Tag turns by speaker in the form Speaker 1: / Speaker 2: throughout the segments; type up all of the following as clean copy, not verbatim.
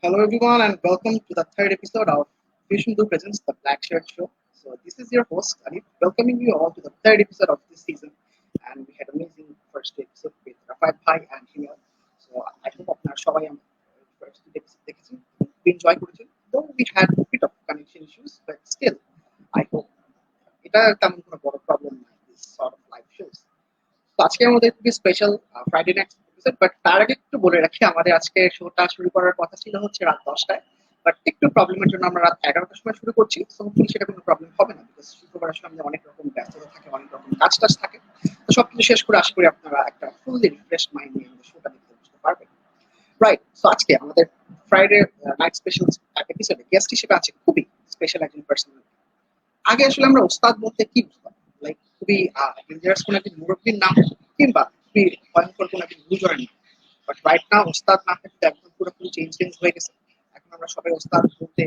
Speaker 1: Hello everyone and welcome to the third episode of Fusion Blue Presents the Black Shirt Show. So this is your host Alif, welcoming you all to the third episode of this season. And we had amazing first episode with Rafat Bhai and Himel. So I hope আপনারা সবাই আমার first episode দেখেছেন, enjoy করেছেন. Though we had a bit of connection issues, but still I hope এটা তেমন কোনো বড় problem নাই this sort of live shows. তো আজকে আমাদের খুবই special Friday night episode, but তার আগে একটু বলে রাখি আমাদের আজকে শোটা শুরু করার কথা ছিল হচ্ছে রাত 10টায়, বাট একটু প্রবলেমের জন্য আমরা রাত 11টার সময় শুরু করছি। সো সেটা কোনো প্রবলেম হবে না, বিকজ শুক্রবার আসলে আমাদের অনেক রকম ব্যস্ততা থাকে, অনেক রকম কাজ টাজ থাকে। তো সবকিছু শেষ করে আশা করি আপনারা একটা ফুললি রিফ্রেশ মাইন্ড নিয়ে আমাদের শোটা দেখতে বুঝতে পারবেন। রাইট, সো আজকে আমাদের ফ্রাইডে নাইট স্পেশাল এপিসোডে গেস্ট হিসেবে আছে খুবই স্পেশাল একজন পার্সোনালিটি। আগে আসলে আমরা ওস্তাদ বলতে কি বুঝতাম, লাইক খুবই ডেঞ্জারাস কোনো একজন মুরব্বীর নাম কিংবা খুবই ভয়ঙ্কর কোনো একজন গুরুজনের নাম। বাট রাইট নাও ওস্তাদ না থাকতে একদম পুরোপুরি চেঞ্জ হয়ে গেছে। এখন আমরা সবাই ওস্তাদ বলতে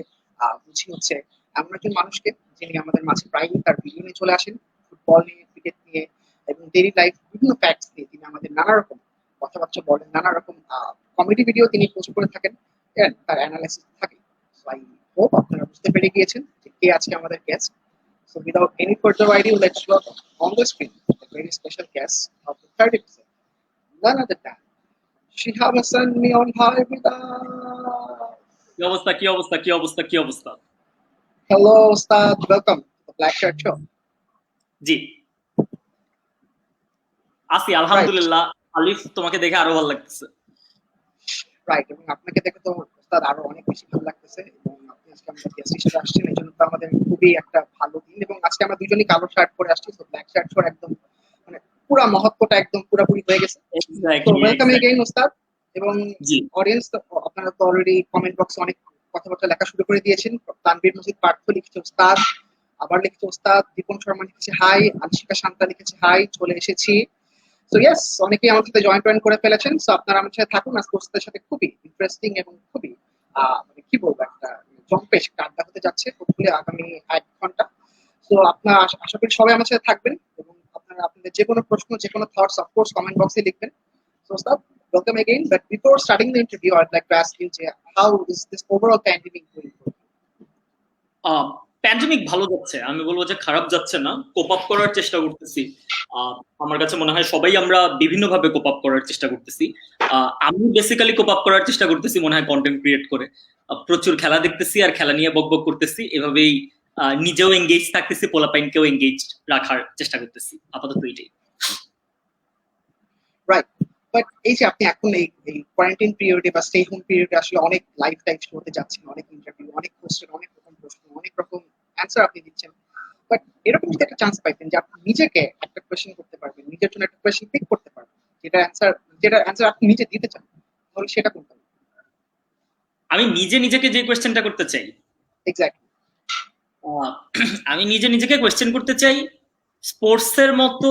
Speaker 1: বুঝি হচ্ছে এমন একজন মানুষকে যিনি আমাদের মাঝে প্রায়ই তার ভিডিও নিয়ে চলে আসেন, ফুটবল নিয়ে, ক্রিকেট নিয়ে এবং ডেইলি লাইফ বিভিন্ন ফ্যাক্টস নিয়ে তিনি আমাদের নানা রকম কথাবার্তা বলেন, নানা রকম কমেডি ভিডিও তিনি পোস্ট করে থাকেন, তার অ্যানালাইসিস থাকে। সো আই হোপ আপনারা বুঝতে পেরে গিয়েছেন যে কে আজকে আমাদের guest. So without any further ado, let's welcome on the screen a very special guest of the third episode, none other than Shihab Hassan Neon High with us.
Speaker 2: কি অবস্থা?
Speaker 1: Hello, Ustad. Welcome to the Black Shirt Show.
Speaker 2: জি, আসি আলহামদুলিল্লাহ। আলিফ, তোমাকে দেখে আরো ভালো লাগতেছে।
Speaker 1: Right, এবং আপনাকে দেখে তো উস্তাদ আরো অনেক বেশি ভালো লাগতেছে, এবং আপনি আজকে আমাদের গেস্ট হিসেবে আসছেন, এই জন্য তো আমাদের খুবই একটা ভালো দিন। এবং আজকে আমরা দুজনই কালো শার্ট পরে আসছি, তো ব্ল্যাক শার্ট পরে একদম মানে পুরো মহত্বটা একদম পুরোপুরি হয়ে গেছে। তো ওয়েলকাম এগেইন উস্তাদ। এবং অডিয়েন্স আপনারা তো অলরেডি কমেন্ট বক্সে অনেক কথাবার্তা লেখা শুরু করে দিয়েছেন। তানভীর মজিদ পার্থ লিখেছে উস্তাদ, আবার লিখেছে উস্তাদ, দীপন শর্মা লিখেছে হাই, আনশিকা শান্তা লিখেছে হাই, চলে এসেছি। সো ইয়েস, অনেকেই আমার সাথে জয়েন করে ফেলেছেন। সো আপনারা আমার সাথে থাকুন, আজকে ওস্তাদের সাথে খুবই ইন্টারেস্টিং এবং খুবই মানে কি বলবো একটা জম্পেশ একটা আড্ডা হতে যাচ্ছে হোপফুলি আগামী 1 ঘন্টা। সো আপনারা আশা করি সবাই আমার সাথে থাকবেন, এবং আপনারা আপনাদের যে কোনো প্রশ্ন, যে কোনো থটস অফকোর্স কমেন্ট বক্সে লিখবেন। সো ওস্তাদ, welcome again, but before starting the interview I'd like to ask you how is this overall pandemic going for you?
Speaker 2: Pandemic ভালো যাচ্ছে, আমি বলবো যে খারাপ যাচ্ছে না। কোপ আপ করার চেষ্টা করতেছি। আমার কাছে মনে হয় সবাই আমরা বিভিন্ন ভাবে কোপ আপ করার চেষ্টা করতেছি। আমি বেসিক্যালি কোপ আপ করার চেষ্টা করতেছি মনে হয় কন্টেন্ট ক্রিয়েট করে, প্রচুর খেলা দেখতেছি আর খেলা নিয়ে বকবক করতেছি, এভাবেই নিজেও এঙ্গেজ থাকতেছি, পোলাপাইনকেও এঙ্গেজ রাখার চেষ্টা করতেছি। আপাতত এইটাই।
Speaker 1: রাইট, বাট এই যে আপনি এখন এই কোয়ারেন্টাইন পিরিয়ডে বা স্টে হোম পিরিয়ডে আসলে অনেক লাইভ টাইপ শোতে যাচ্ছেন, অনেক ইন্টারভিউ, অনেক কোশ্চেন, অনেক রকম প্রশ্ন, অনেক রকম অ্যান্সার আপনি দিচ্ছেন। বাট এরকম যদি একটা চান্স পাইতেন যে আপনি নিজেকে একটা কোয়েশ্চেন করতে পারবেন, নিজের জন্য একটা কোয়েশ্চেন পিক করতে পারবেন, যেটা অ্যান্সার আপনি নিজে দিতে চান, তাহলে সেটা কোনটা?
Speaker 2: আমি নিজেকে যে কোয়েশ্চেনটা করতে চাই,
Speaker 1: এক্স্যাক্টলি,
Speaker 2: আমি নিজেকে কোয়েশ্চেন করতে চাই স্পোর্টসের মতো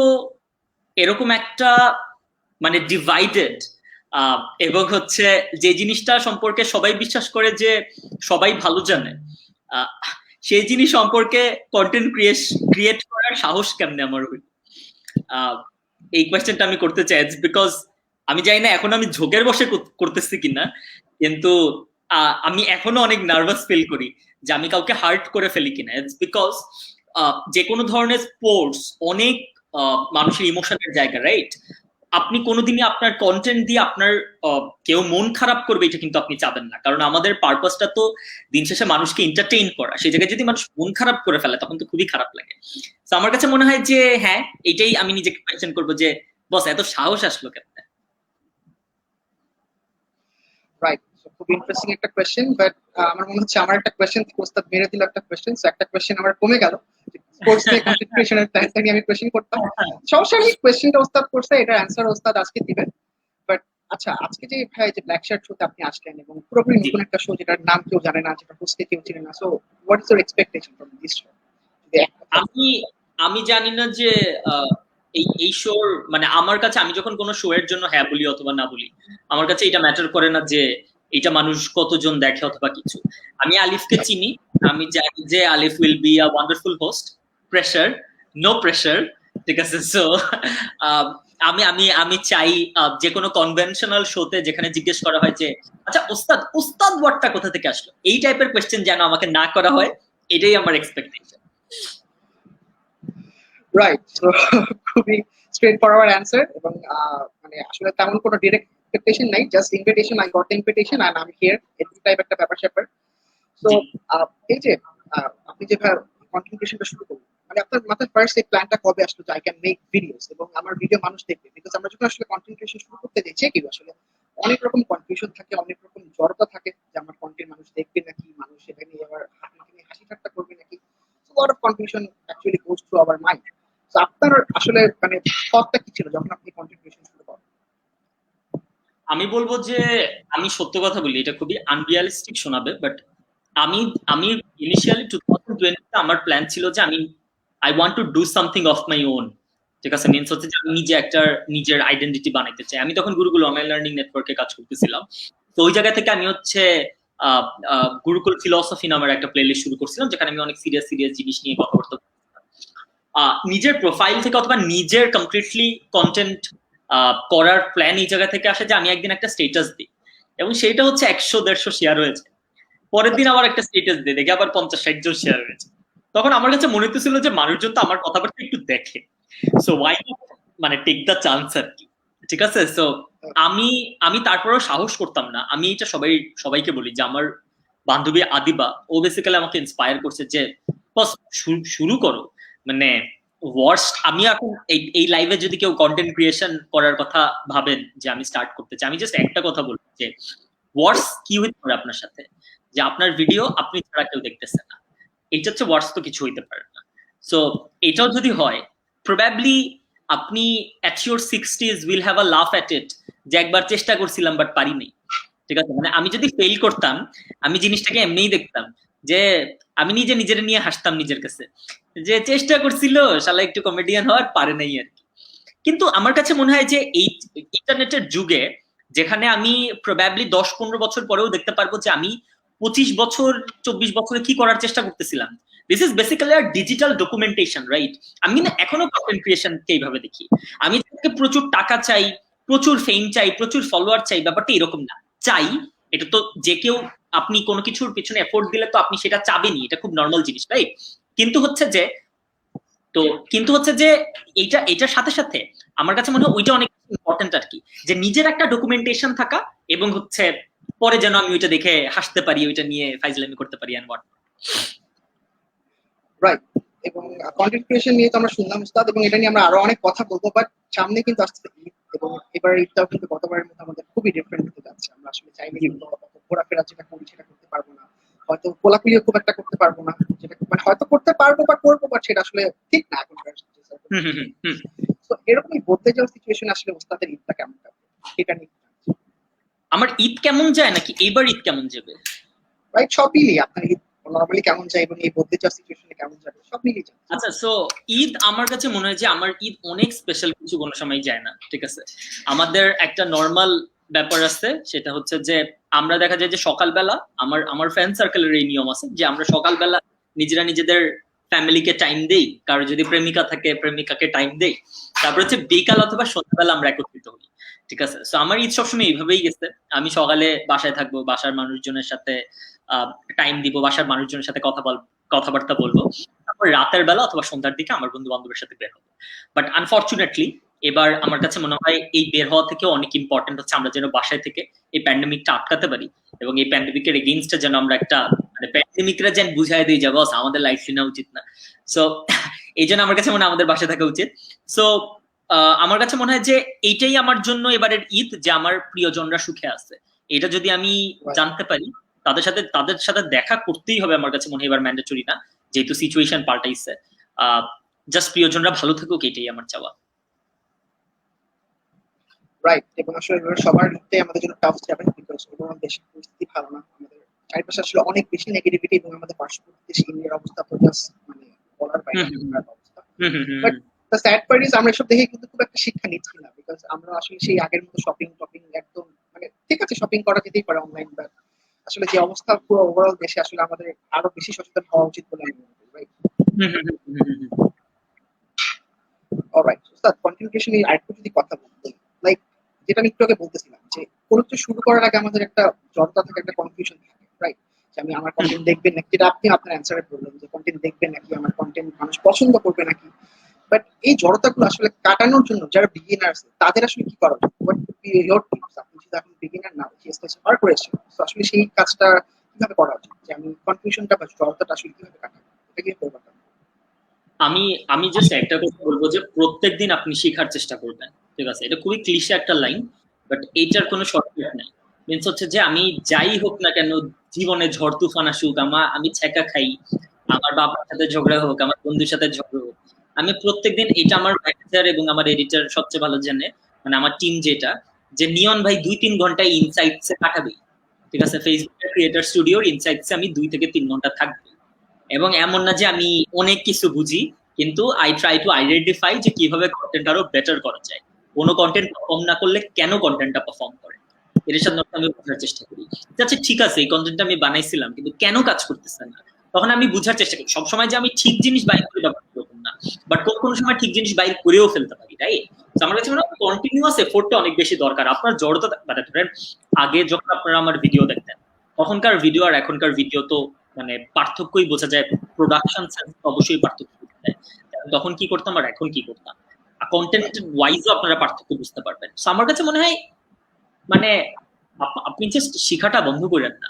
Speaker 2: এরকম একটা মানে ডিভাইডেড এবং হচ্ছে যে জিনিসটা সম্পর্কে সবাই বিশ্বাস করে যে সবাই ভালো জানে, সেই জিনিস সম্পর্কে কন্টেন্ট ক্রিয়েট করার সাহস কেমনে আমার হইল, এই কোয়েশ্চেনটা আমি করতে চাই। বিকজ আমি জানি না এখন আমি ঝোঁকের বসে করতেছি কিনা, কিন্তু আমি এখনো অনেক নার্ভাস ফিল করি যে আমি কাউকে হার্ট করে ফেলি কিনা। ইটস বিকজ যে কোনো ধরনের স্পোর্টস অনেক মানুষের ইমোশনের জায়গা, রাইট? আপনি কোনোদিনই আপনার কন্টেন্ট দিয়ে আপনার কেউ মন খারাপ করবে এটা কিন্তু আপনি চাবেন না, কারণ আমাদের পারপাসটা তো দিন শেষে মানুষকে এন্টারটেইন করা। সেই জায়গায় যদি মানুষ মন খারাপ করে ফেলে তখন তো খুবই খারাপ লাগে। তো আমার কাছে মনে হয় যে হ্যাঁ, এটাই আমি নিজেকে কোয়েশ্চেন করবো যে বস এত সাহস আসলো কেন।
Speaker 1: রাইট, খুব ইন্টারেস্টিং একটা কোয়েশ্চেন, বাট আমার মনে হচ্ছে আমার একটা কোয়েশ্চেন থেকে ওস্তাদ মেরে দিল একটা কোয়েশ্চেন, সো একটা কোয়েশ্চেন আমার কমে গেল। স্পোর্টস নিয়ে কনসেন্ট্রেশনের প্ল্যানটা নিয়ে আমি কোয়েশ্চেন করতাম, সমস্যা নেই, কোয়েশ্চেনটা ওস্তাদ করছে, এটার অ্যান্সার ওস্তাদ আজকে দিবেন। বাট আচ্ছা, আজকে যে ভাই যে ব্ল্যাক শার্ট শোতে আপনি আসলেন এবং পুরোপুরি নতুন একটা শো, যেটার নাম কেউ জানে না, যেটা হোস্টে কেউ চিনে না, so what is your expectation from this show?
Speaker 2: আমি জানি না যে এই শোর মানে আমার কাছে, আমি যখন কোনো শো এর জন্য হ্যাঁ বলি অথবা না বলি, আমার কাছে এটা ম্যাটার করে না যে এটা মানুষ কতজন দেখে অথবা কিছু। আমি আলিফকে চিনি, আমি জানি যে Alif will be a wonderful host, pressure no pressure, ঠিক আছে? সো আমি আমি আমি চাই যে কোনো কনভেনশনাল শোতে যেখানে জিজ্ঞেস করা হয় যে আচ্ছা ওস্তাদ ওস্তাদ ওয়ার্ডটা কোথা থেকে আসলো, এই টাইপের কোয়েশ্চেন যেন আমাকে না করা হয়, এটাই আমার এক্সপেকটেশন।
Speaker 1: রাইট, সো খুবই স্ট্রেট ফরওয়ার্ড অ্যান্সার, এবং মানে আসলে তেমন কোনো ডিরেক্ট এক্সপেকটেশন নাই, just invitation, I got the invitation and I am here, এরকম টাইপ একটা ব্যাপার স্যাপার। সো
Speaker 2: জি
Speaker 1: এই যে আপনি যে কন্টেন্ট ক্রিয়েশনটা শুরু করলেন, মানে আপনার মাথায় ফার্স্ট এই প্ল্যানটা কবে আসলো যে আই ক্যান মেক ভিডিওস এবং আমার ভিডিও মানুষ দেখবে? বিকজ আমরা যখন আসলে কন্টেন্ট ক্রিয়েশন শুরু করতে যাই, যে কেউ আসলে অনেক রকম কনফিউশন থাকে, অনেক রকম জড়তা থাকে যে আমার কন্টেন্ট মানুষ দেখবে নাকি, মানুষ সেটা নিয়ে আবার আমাকে নিয়ে হাসি ঠাট্টা করবে নাকি। So lot of confusion actually goes through our mind. তো আপনার আসলে মানে থটটা কি ছিল যখন আপনি কন্টেন্ট ক্রিয়েশন শুরু করেন?
Speaker 2: আমি বলবো যে আমি সত্য কথা বলি, এটা খুবই আনরিয়ালিস্টিক শোনাবে, বাট আমি আমি ইনিশিয়ালি 2020 আমার প্ল্যান ছিল যে আমি I want to do something of my own. ঠিক আছে, মিনস হচ্ছে যে আমি নিজে একটা নিজের আইডেন্টিটি বানাইতে চাই। আমি তখন গুরুকুল অনলাইন লার্নিং নেটওয়ার্কে কাজ করতেছিলাম। তো ওই জায়গা থেকে আমি হচ্ছে গুরুকুল ফিলসফি নামের একটা প্লেলিস্ট শুরু করছিলাম, যেখানে আমি অনেক সিরিয়াস সিরিয়াস জিনিস নিয়ে কথা বলতে নিজের প্রোফাইল থেকে অথবা নিজের কমপ্লিটলি কন্টেন্ট করার প্ল্যান এই জায়গা থেকে আসে যে আমি একদিন একটা স্টেটাস দিই, এবং সেটা হচ্ছে 100-150 শেয়ার হয়েছে। পরের দিন আবার একটা স্টেটাস দিয়ে দেখি আবার 50-60 জন শেয়ার হয়েছে। তখন আমার কাছে মনে হতেছিল যে মানুষজন তো আমার কথাবার্তা একটু দেখে, সো ওয়াই মানে টেক দ্য চান্স আর কি। ঠিক আছে, সো আমি আমি তারপরেও সাহস করতাম না। আমি এটা সবাইকে বলি যে আমার বান্ধবী আদিবা, ও বেসিক্যালি আমাকে ইন্সপায়ার করছে যে বস শুরু করো। মানে ওয়ার্স্ট, আমি এখন এই লাইভে যদি কেউ কন্টেন্ট ক্রিয়েশন করার কথা ভাবেন যে আমি স্টার্ট করতে চাই, আমি জাস্ট একটা কথা বলবো যে ওয়ার্স কি হইতে পারে আপনার সাথে, যে আপনার ভিডিও আপনি ছাড়া কেউ দেখতেছে না। এটা হচ্ছে ওয়ার্স, তো কিছু হইতে পারে না। সো এটাও যদি হয়, প্রবাবলি আপনি at your 60s will have a লাফ অ্যাট ইট, যে একবার চেষ্টা করছিলাম বাট পারিনি। ঠিক আছে, মানে আমি যদি ফেল করতাম, আমি জিনিসটাকে এমনিই দেখতাম যে আমি নিজের নিয়ে হাসতাম নিজের কাছে, যে চেষ্টা করছিল শালা একটু কমেডিয়ান হওয়ার, পারে নাই আর কি। কিন্তু আমার কাছে মনে হয় যে এই ইন্টারনেটের যুগে, যেখানে আমি প্রবাবলি 10-15 বছর পরেও দেখতে পারবো যে আমি 25 বছর 24 বছরে কি করার চেষ্টা করতেছিলাম, this is basically our digital documentation, right? আমি না এখনো কন্টেন্ট ক্রিয়েশনকে এইভাবে দেখি। আমি প্রচুর টাকা চাই, প্রচুর ফেম চাই, প্রচুর ফলোয়ার চাই, ব্যাপারটা এরকম না। চাই, এটা তো যে কেউ, আপনি কোনো কিছুর পিছনে এফোর্ট দিলে তো আপনি সেটা চাবেনই, এটা খুব নর্মাল জিনিস, রাইট? কিন্তু হচ্ছে যে তো কিন্তু হচ্ছে যে এটার সাথে সাথে আমার কাছে মনে হয় ওইটা অনেক ইম্পর্টেন্ট আর কি, যে নিজের একটা ডকুমেন্টেশন থাকা, এবং হচ্ছে পরে যেন আমি ওইটা দেখে হাসতে পারি, ওইটা নিয়ে ফাইজলামি করতে পারি এন্ড হোয়াট।
Speaker 1: রাইট, এবং কন্টেন্ট ক্রিয়েশন নিয়ে তো আমরা শুনলাম উস্তাদ, এবং এটা নিয়ে আমরা আরো অনেক কথা বলবো, বাট সামনে কিন্তু আসছে ঈদ, এবং এবার ঈদটাও কিন্তু গতবারের মতো আমাদের খুবই ডিফারেন্ট হতে যাচ্ছে। আমরা আসলে চাইলে কিন্তু ঘোরাফেরা যেটা করি সেটা করতে পারবো না, হয়তো কোলাকুলিও খুব একটা করতে পারবো না, যেটা মানে হয়তো করতে পারবো বা করবো, বাট সেটা আসলে ঠিক না এখনকার। তো এরকমই বলতে যাওয়ার সিচুয়েশন আসলে উস্তাদের ঈদটা কেমন কাটবে সেটা নিয়ে
Speaker 2: আমার ঈদ কেমন যায় নাকি এইবার ঈদ কেমন যাবে?
Speaker 1: রাইট, সব মিলিয়ে আপনার ঈদ নর্মালি কেমন যায় এবং এই বলতে যাওয়ার সিচুয়েশনে কেমন যাবে, সব মিলিয়ে যাবে।
Speaker 2: আচ্ছা, সো ঈদ আমার কাছে মনে হয় যে আমার ঈদ অনেক স্পেশাল কিছু কোনো সময় যায় না। ঠিক আছে, আমাদের একটা নর্মাল ব্যাপার আছে, সেটা হচ্ছে যে আমরা দেখা যায় যে সকালবেলা আমার আমার ফ্রেন্ড সার্কেলের এই নিয়ম আছে যে আমরা সকালবেলা নিজেরা নিজেদের ফ্যামিলিকে টাইম দেই, কারো যদি প্রেমিকা থাকে প্রেমিকাকে টাইম দেই, তারপর হচ্ছে বিকাল অথবা সন্ধ্যাবেলা আমরা একত্রিত হই। ঠিক আছে, সো আমার ঈদ সবসময় এইভাবেই গেছে। আমি সকালে বাসায় থাকবো, বাসার মানুষজনের সাথে টাইম দিব, বাসার মানুষজনের সাথে কথাবার্তা বলবো, তারপর রাতের বেলা অথবা সন্ধ্যার দিকে আমার বন্ধু বান্ধবের সাথে বের হবো। বাট আনফর্চুনেটলি এবার আমার কাছে মনে হয় এই বের হওয়া থেকে অনেক ইম্পর্টেন্ট হচ্ছে আমরা যেন বাসায় থেকে এই প্যান্ডেমিকটা আটকাতে পারি, এবং এই প্যান্ডেমিকের এগেইনস্টে যেন আমরা একটা মানে প্যান্ডেমিকরা যেন বুঝাই দিয়ে যাবো আমাদের লাইফ নেওয়া উচিত না। সো এই জন্য আমার কাছে মনে হয় আমাদের বাসায় থাকা উচিত। সো আমার কাছে মনে হয় যে এইটাই আমার জন্য এবারের ঈদ, যে আমার প্রিয়জনরা সুখে আছে। এটা যদি আমি জানতে পারি, তাদের সাথে দেখা করতেই হবে, আমার কাছে মনে হয় এবার ম্যান্ডেটরি না, যেহেতু সিচুয়েশন পাল্টাইছে। জাস্ট প্রিয়জনরা ভালো থাকুক, এটাই আমার চাওয়া।
Speaker 1: রাইট, এবং আসলে সবার আমাদের জন্য টাফ যাবে, বিকজ ওভারঅল দেশের পরিস্থিতি ভালো না, আমাদের চারপাশে আসলে অনেক বেশি নেগেটিভিটি, এবং আমাদের পার্শ্ববর্তী দেশ ইন্ডিয়ার অবস্থা তো জাস্ট মানে বলার বাইরে অবস্থা। But the sad part is আমরা এসব দেখে কিন্তু খুব একটা শিক্ষা নিচ্ছি না, বিকজ আমরা আসলে সেই আগের মতো শপিং টপিং একদম মানে ঠিক আছে, শপিং করা যেতেই পারে অনলাইন, বাট আসলে যে অবস্থা পুরো ওভারঅল দেশে আসলে আমাদের আরো বেশি সচেতন হওয়া উচিত বলে আমি মনে করি। Right, alright, sir content creation নিয়ে আরেকটু যদি কথা বলতে, লাইক যেটা আমি একটু আগে বলতেছিলাম যে কোনো কিছু শুরু করার আগে আমাদের একটা জড়তা থাকে, একটা কনফিউশন থাকে, রাইট? যে আমি আমার কন্টেন্ট দেখবেন নাকি, যেটা আপনি আপনার অ্যান্সারে বললেন যে কন্টেন্ট দেখবেন নাকি, আমার কন্টেন্ট মানুষ পছন্দ করবে নাকি। বাট এই জড়তাগুলো আসলে কাটানোর জন্য যারা বিগিনার্স তাদের আসলে কি করা উচিত? What would be your tips? আপনি যদি এখন বিগিনার না, স্টেজ পার করেছেন, তো আসলে সেই কাজটা কিভাবে করা উচিত, যে আমি কনফিউশনটা বা জড়তাটা আসলে কিভাবে কাটাবো, এটা কি করবো?
Speaker 2: আমি আমি জাস্ট একটা কথা বলবো যে প্রত্যেকদিন আপনি শেখার চেষ্টা করবেন, ঠিক আছে? এটা খুবই ক্লিশে একটা লাইন, বাট এইটার কোনো শর্টকাট নেই। মিনস হচ্ছে যে আমি যাই হোক না কেন, জীবনে ঝড় তুফান আসুক, আমি ছ্যাঁকা খাই, আমার বাবার সাথে ঝগড়া হোক, আমার বন্ধুর সাথে ঝগড়া হোক, আমি প্রত্যেকদিন, এটা আমার ম্যানেজার এবং আমার এডিটর সবচেয়ে ভালো জানে, মানে আমার টিম যেটা, যে নিয়ন ভাই 2-3 ঘন্টা ইনসাইটসে কাটাবেই, ঠিক আছে? ফেসবুক ক্রিয়েটর স্টুডিওর ইনসাইটসে আমি 2 থেকে 3 ঘন্টা থাকবো। এবং এমন না যে আমি অনেক কিছু বুঝি, কিন্তু আই ট্রাই টু আইডেন্টিফাই যে কিভাবে কন্টেন্ট আরো বেটার করা যায়, কোনো কন্টেন্ট পারফর্ম না করলে কেন কন্টেন্টটা পারফর্ম করে, এর সাথে আমি বোঝার চেষ্টা করি। আচ্ছা ঠিক আছে, এই কন্টেন্টটা আমি বানাইছিলাম কিন্তু কেন কাজ করতেছে না, তখন আমি বুঝার চেষ্টা করি। সবসময় যে আমি ঠিক জিনিস বাইর করে ব্যাপার এরকম না, বাট কোন কোন সময় ঠিক জিনিস বাইর করেও ফেলতে পারি, রাইট? আমার কাছে মনে হয় কন্টিনিউয়াস এফোর্টটা অনেক বেশি দরকার। আপনার জড়তা, মানে ধরেন আগে যখন আপনারা আমার ভিডিও দেখতেন, তখনকার ভিডিও আর এখনকার ভিডিও তো মানে পার্থক্যই বোঝা যায়, প্রোডাকশন সেন্স অবশ্যই পার্থক্য বোঝা যায়। তখন কি করতাম আর এখন কি করতাম, কন্টেন্ট ওয়াইজও আপনারা পার্থক্য বুঝতে পারবেন। আমার কাছে মনে হয় মানে আপনি জাস্ট শিখাটা বন্ধ করেন না।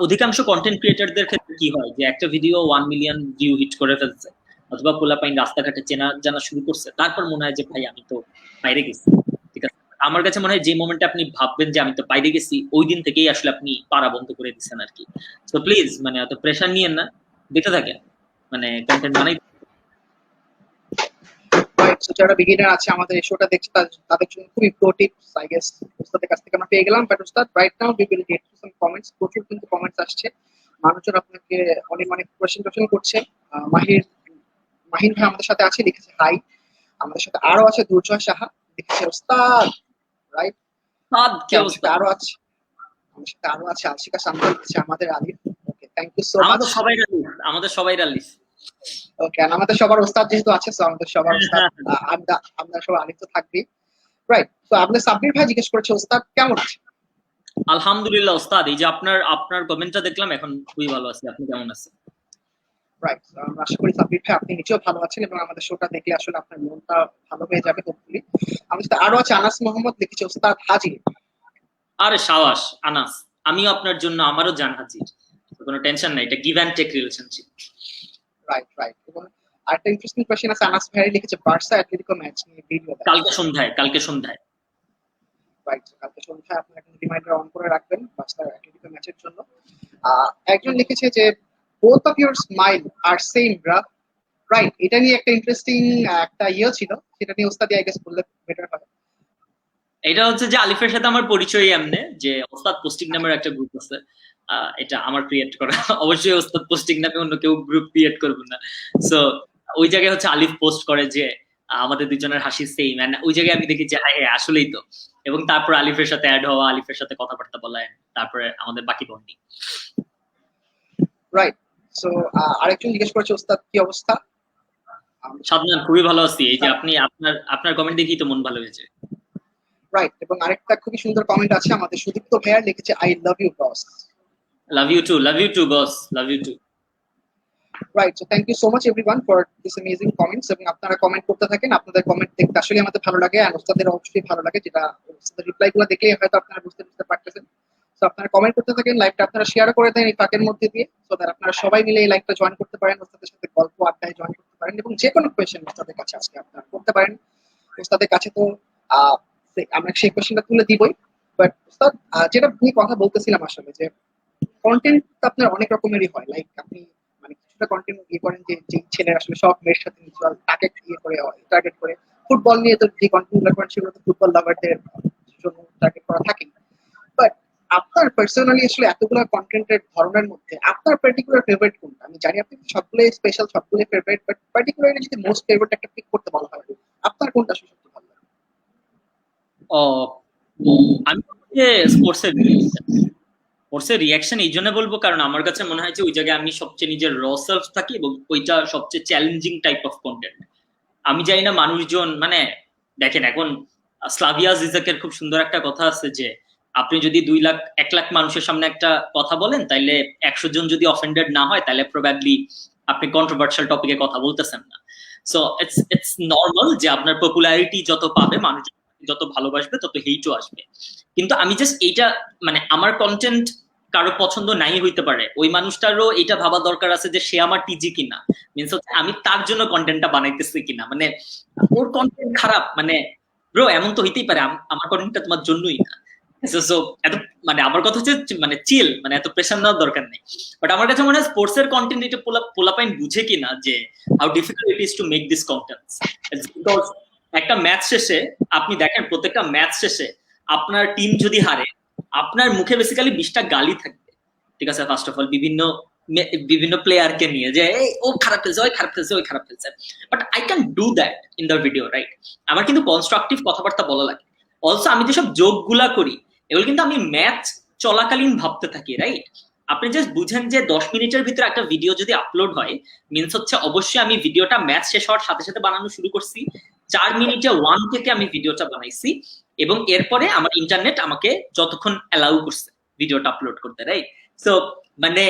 Speaker 2: অধিকাংশ কন্টেন্ট ক্রিয়েটরদের ক্ষেত্রে কি হয় যে একটা ভিডিও 1 মিলিয়ন ভিউ হিট করে ফেলছে, অথবা পোলাপাইন রাস্তাঘাটে চেনা জানা শুরু করছে, তারপর মনে হয় যে ভাই আমি তো বাইরে গেছি, ঠিক আছে? আমার কাছে মনে হয় যে মোমেন্টে আপনি ভাববেন যে আমি তো বাইরে গেছি, ওই দিন থেকেই আসলে আপনি পাড়া বন্ধ করে দিচ্ছেন আর কি। তো প্লিজ মানে অত প্রেশার নিয়েন না, দেখতে থাকেন, মানে কন্টেন্ট বানাই।
Speaker 1: যারা বিগিনার আছে আমাদের এই শোটা দেখছে, তাদের জন্য খুবই প্রো টিপস আই গেস ওস্তাদের কাছ থেকে আমরা পেয়ে গেলাম। বাট ওস্তাদ, right now we will get to some comments. প্রচুর কিন্তু কমেন্টস আসছে, মানুষজন আপনাকে অনেক অনেক কোয়েশ্চেন করছে। মাহিন ভাই আমাদের সাথে আছে, লিখেছে হাই। আমাদের সাথে আরো আছে দুর্জয় সাহা, লিখেছে ওস্তাদ, রাইট? আমাদের সাথে আরো আছে, আশিকা সান্তাল, লিখেছে আমাদের আলিফ। ওকে, থ্যাংক ইউ সো মাচ।
Speaker 2: আমাদের সবাই রালিফ।
Speaker 1: ওকে, আমাদের সবার ওস্তাদ যেহেতু আছে, তো আমাদের সবার ওস্তাদ আমরা সবাই আলিফ তো থাকবেই, রাইট? তো আপনার সাব্বির ভাই জিজ্ঞেস করেছে ওস্তাদ কেমন আছে?
Speaker 2: আলহামদুলিল্লাহ ওস্তাদ, এই যে আপনার কমেন্টটা দেখলাম, এখন খুবই ভালো আছি। আপনি কেমন আছেন?
Speaker 1: রাইট, আমরা আশা করি সাব্বির ভাই আপনি নিচেও ভালো আছেন, এবং আমাদের শোটা দেখলে আসলে আপনার মনটা ভালো হয়ে যাবে হোপফুলি। আমাদের সাথে আরো আছে আনাস মোহাম্মদ, লিখেছে ওস্তাদ হাজির।
Speaker 2: আরে সাবাস আনাস, আমিও আপনার জন্য, আমারও জান হাজির, কোনো টেনশন নাই, এটা give and take relationship.
Speaker 1: Right. এবং আরেকটা ইন্টারেস্টিং কোশ্চেন আছে, আনাস ভাই লিখেছে বার্সা অ্যাটলেটিকো ম্যাচ নিয়ে ভিডিও।
Speaker 2: কালকে সন্ধ্যায়।
Speaker 1: রাইট, কালকে সন্ধ্যায় আপনি একটা রিমাইন্ডার অন করে রাখবেন বার্সা অ্যাটলেটিকো ম্যাচের জন্য। একজন লিখেছে যে both of your smile are same bra, right? এটা নিয়ে একটা ইন্টারেস্টিং একটা ছিল, সেটা নিয়ে ওস্তাদ আই গেস বললে বেটার হবে।
Speaker 2: এটা হচ্ছে যে আলিফের সাথে আমার পরিচয় এমনে যে ওস্তাদ পোস্টিং নামের একটা গ্রুপ আছে, এটা আমার ক্রিয়েট করা। অবশ্যই ওস্তাদ পোস্টিং নামে অন্য কেউ গ্রুপ ক্রিয়েট করবে না। সো ওই জায়গায় হচ্ছে আলিফ পোস্ট করে যে আমাদের দুজনের হাসি সেম, এন্ড ওই জায়গায় আমি দেখি যে হ্যাঁ আসলেই তো। এবং তারপর আলিফের সাথে অ্যাড হওয়া, আলিফের সাথে কথাবার্তা বলা, তারপরে আমাদের বাকি বন্ডিং।
Speaker 1: রাইট। সো আরেকজন জিজ্ঞেস করেছে ওস্তাদ কি অবস্থা?
Speaker 2: সাদমান খুবই ভালো আছি, এই যে আপনি আপনার কমেন্ট দেখি তো মন ভালো হয়েছে।
Speaker 1: রাইট, এবং আরেকটা খুবই সুন্দর কমেন্ট আছে আমাদের সুদীপ্ত ভাইয়ার, লিখেছে I love you boss.
Speaker 2: Love you too boss, love you too.
Speaker 1: Right, so thank you so much everyone for this amazing comments, এবং আপনারা কমেন্ট করতে থাকেন। আপনাদের কমেন্ট দেখতে আসলে আমাদের ভালো লাগে, আর ওস্তাদের অবশ্যই ভালো লাগে, যেটা ওস্তাদের রিপ্লাইগুলো দেখলেই হয়তো আপনারা বুঝতে পারতেছেন। সো আপনারা কমেন্ট করতে থাকেন, লাইভটা আপনারা শেয়ার করে দেন এই ফাঁকের মধ্যে দিয়ে, সো দ্যাট আপনারা সবাই মিলে এই লাইভটা জয়েন করতে পারেন, ওস্তাদের সাথে গল্প আড্ডায় জয়েন করতে পারেন, এবং যে কোনো কোয়েশ্চেন ওস্তাদের কাছে আজকে আপনারা করতে পারেন। ওস্তাদের কাছে তো আমরা সেই কোয়েশ্চেনটা তুলে দিবই। বাট ওস্তাদ, যেটা নিয়ে কথা বলতেছিলাম আসলে, যে কন্টেন্ট আপনার অনেক রকমেরই হয়, লাইক আপনি মানে কিছুটা কন্টেন্ট করেন যে ছেলের আসলে সব মেয়ের সাথে মিউচুয়াল তাকে টার্গেট করে। ফুটবল নিয়ে তো যে কন্টেন্ট করেন সেগুলো তো ফুটবল লাভারদের জন্য টার্গেট করা থাকে। বাট আপনার পার্সোনালি আসলে এতগুলো কন্টেন্টের ধরনের মধ্যে আপনার পার্টিকুলার ফেভারিট কোনটা? আমি জানি আপনি সবগুলোই স্পেশাল, সবগুলোই ফেভারিট, বাট পার্টিকুলারলি যদি মোস্ট ফেভারিট একটা পিক করতে বলা হয়, আপনার কোনটা আসলে সবচেয়ে ভালো লাগে?
Speaker 2: আমি স্পোর্টসের রিয়াকশন এই জন্য বলবো কারণ আমার কাছে মনে হয় যে ওই জায়গায় আমি সবচেয়ে নিজের র সেলফ থাকি, এবং ওইটা সবচেয়ে চ্যালেঞ্জিং টাইপ অফ কন্টেন্ট। আমি জানি না মানুষজন মানে দেখেন এখন স্লাভিয়া জিজাকের খুব সুন্দর একটা কথা আছে যে আপনি যদি 2 লাখ 1 লাখ মানুষের সামনে একটা কথা বলেন তাইলে 100 জন যদি অফেন্ডেড না হয় তাহলে প্রবাবলি আপনি কন্ট্রোভার্সিয়াল টপিকে কথা বলতেছেন না। সো ইটস নর্মাল যে আপনার পপুলারিটি যত পাবে মানুষ যত ভালোবাসবে তত হেইটও আসবে। কিন্তু আমি জাস্ট এইটা মানে আমার কন্টেন্ট কারো পছন্দ নাই হইতে পারে, ওই মানুষটারও এটা ভাবা দরকার আছে যে সে আমার টিজি কিনা, মিনস হচ্ছে আমি তার জন্য কন্টেন্টটা বানাইতেছি কিনা। মানে ওর কন্টেন্ট খারাপ মানে ব্রো এমন তো হইতেই পারে আমার কন্টেন্টটা তোমার জন্যই না। সো এত মানে আমার কথা হচ্ছে মানে চিল, মানে এত প্রেশার নেওয়ার দরকার নেই। বাট আমার কাছে মনে হয় স্পোর্টস এর কন্টেন্ট এটা পোলাপাইন বুঝে কিনা যে how difficult it is to make this content. Because একটা ম্যাচ শেষে আপনি দেখেন প্রত্যেকটা ম্যাচ শেষে আপনার টিম যদি হারে আপনার মুখে বেসিক্যালি 20টা গালি থাকবে, ঠিক আছে, ফার্স্ট অফ অল বিভিন্ন বিভিন্ন প্লেয়ারকে নিয়ে যে ও খারাপ খেলছে, ওই খারাপ খেলছে, ওই খারাপ খেলছে। But I can do that in the video, right? আমার কিন্তু কনস্ট্রাকটিভ কথাবার্তা বলা লাগে। অলসো আমি যেসব যোগগুলা করি এগুলো কিন্তু আমি ম্যাচ চলাকালীন ভাবতে থাকি, রাইট? আপনি জাস্ট বুঝেন যে 10 মিনিটের ভিতরে একটা ভিডিও যদি আপলোড হয় মিনস হচ্ছে অবশ্যই আমি ভিডিওটা ম্যাচ শেষ হওয়ার সাথে সাথে বানানো শুরু করছি, 4 মিনিটে 1 থেকে আমি ভিডিওটা বানাইছি এবং এরপরে আমার ইন্টারনেট আমাকে যতক্ষণ অ্যালাউ করছে ভিডিওটা আপলোড করতে, রাইট? সো মানে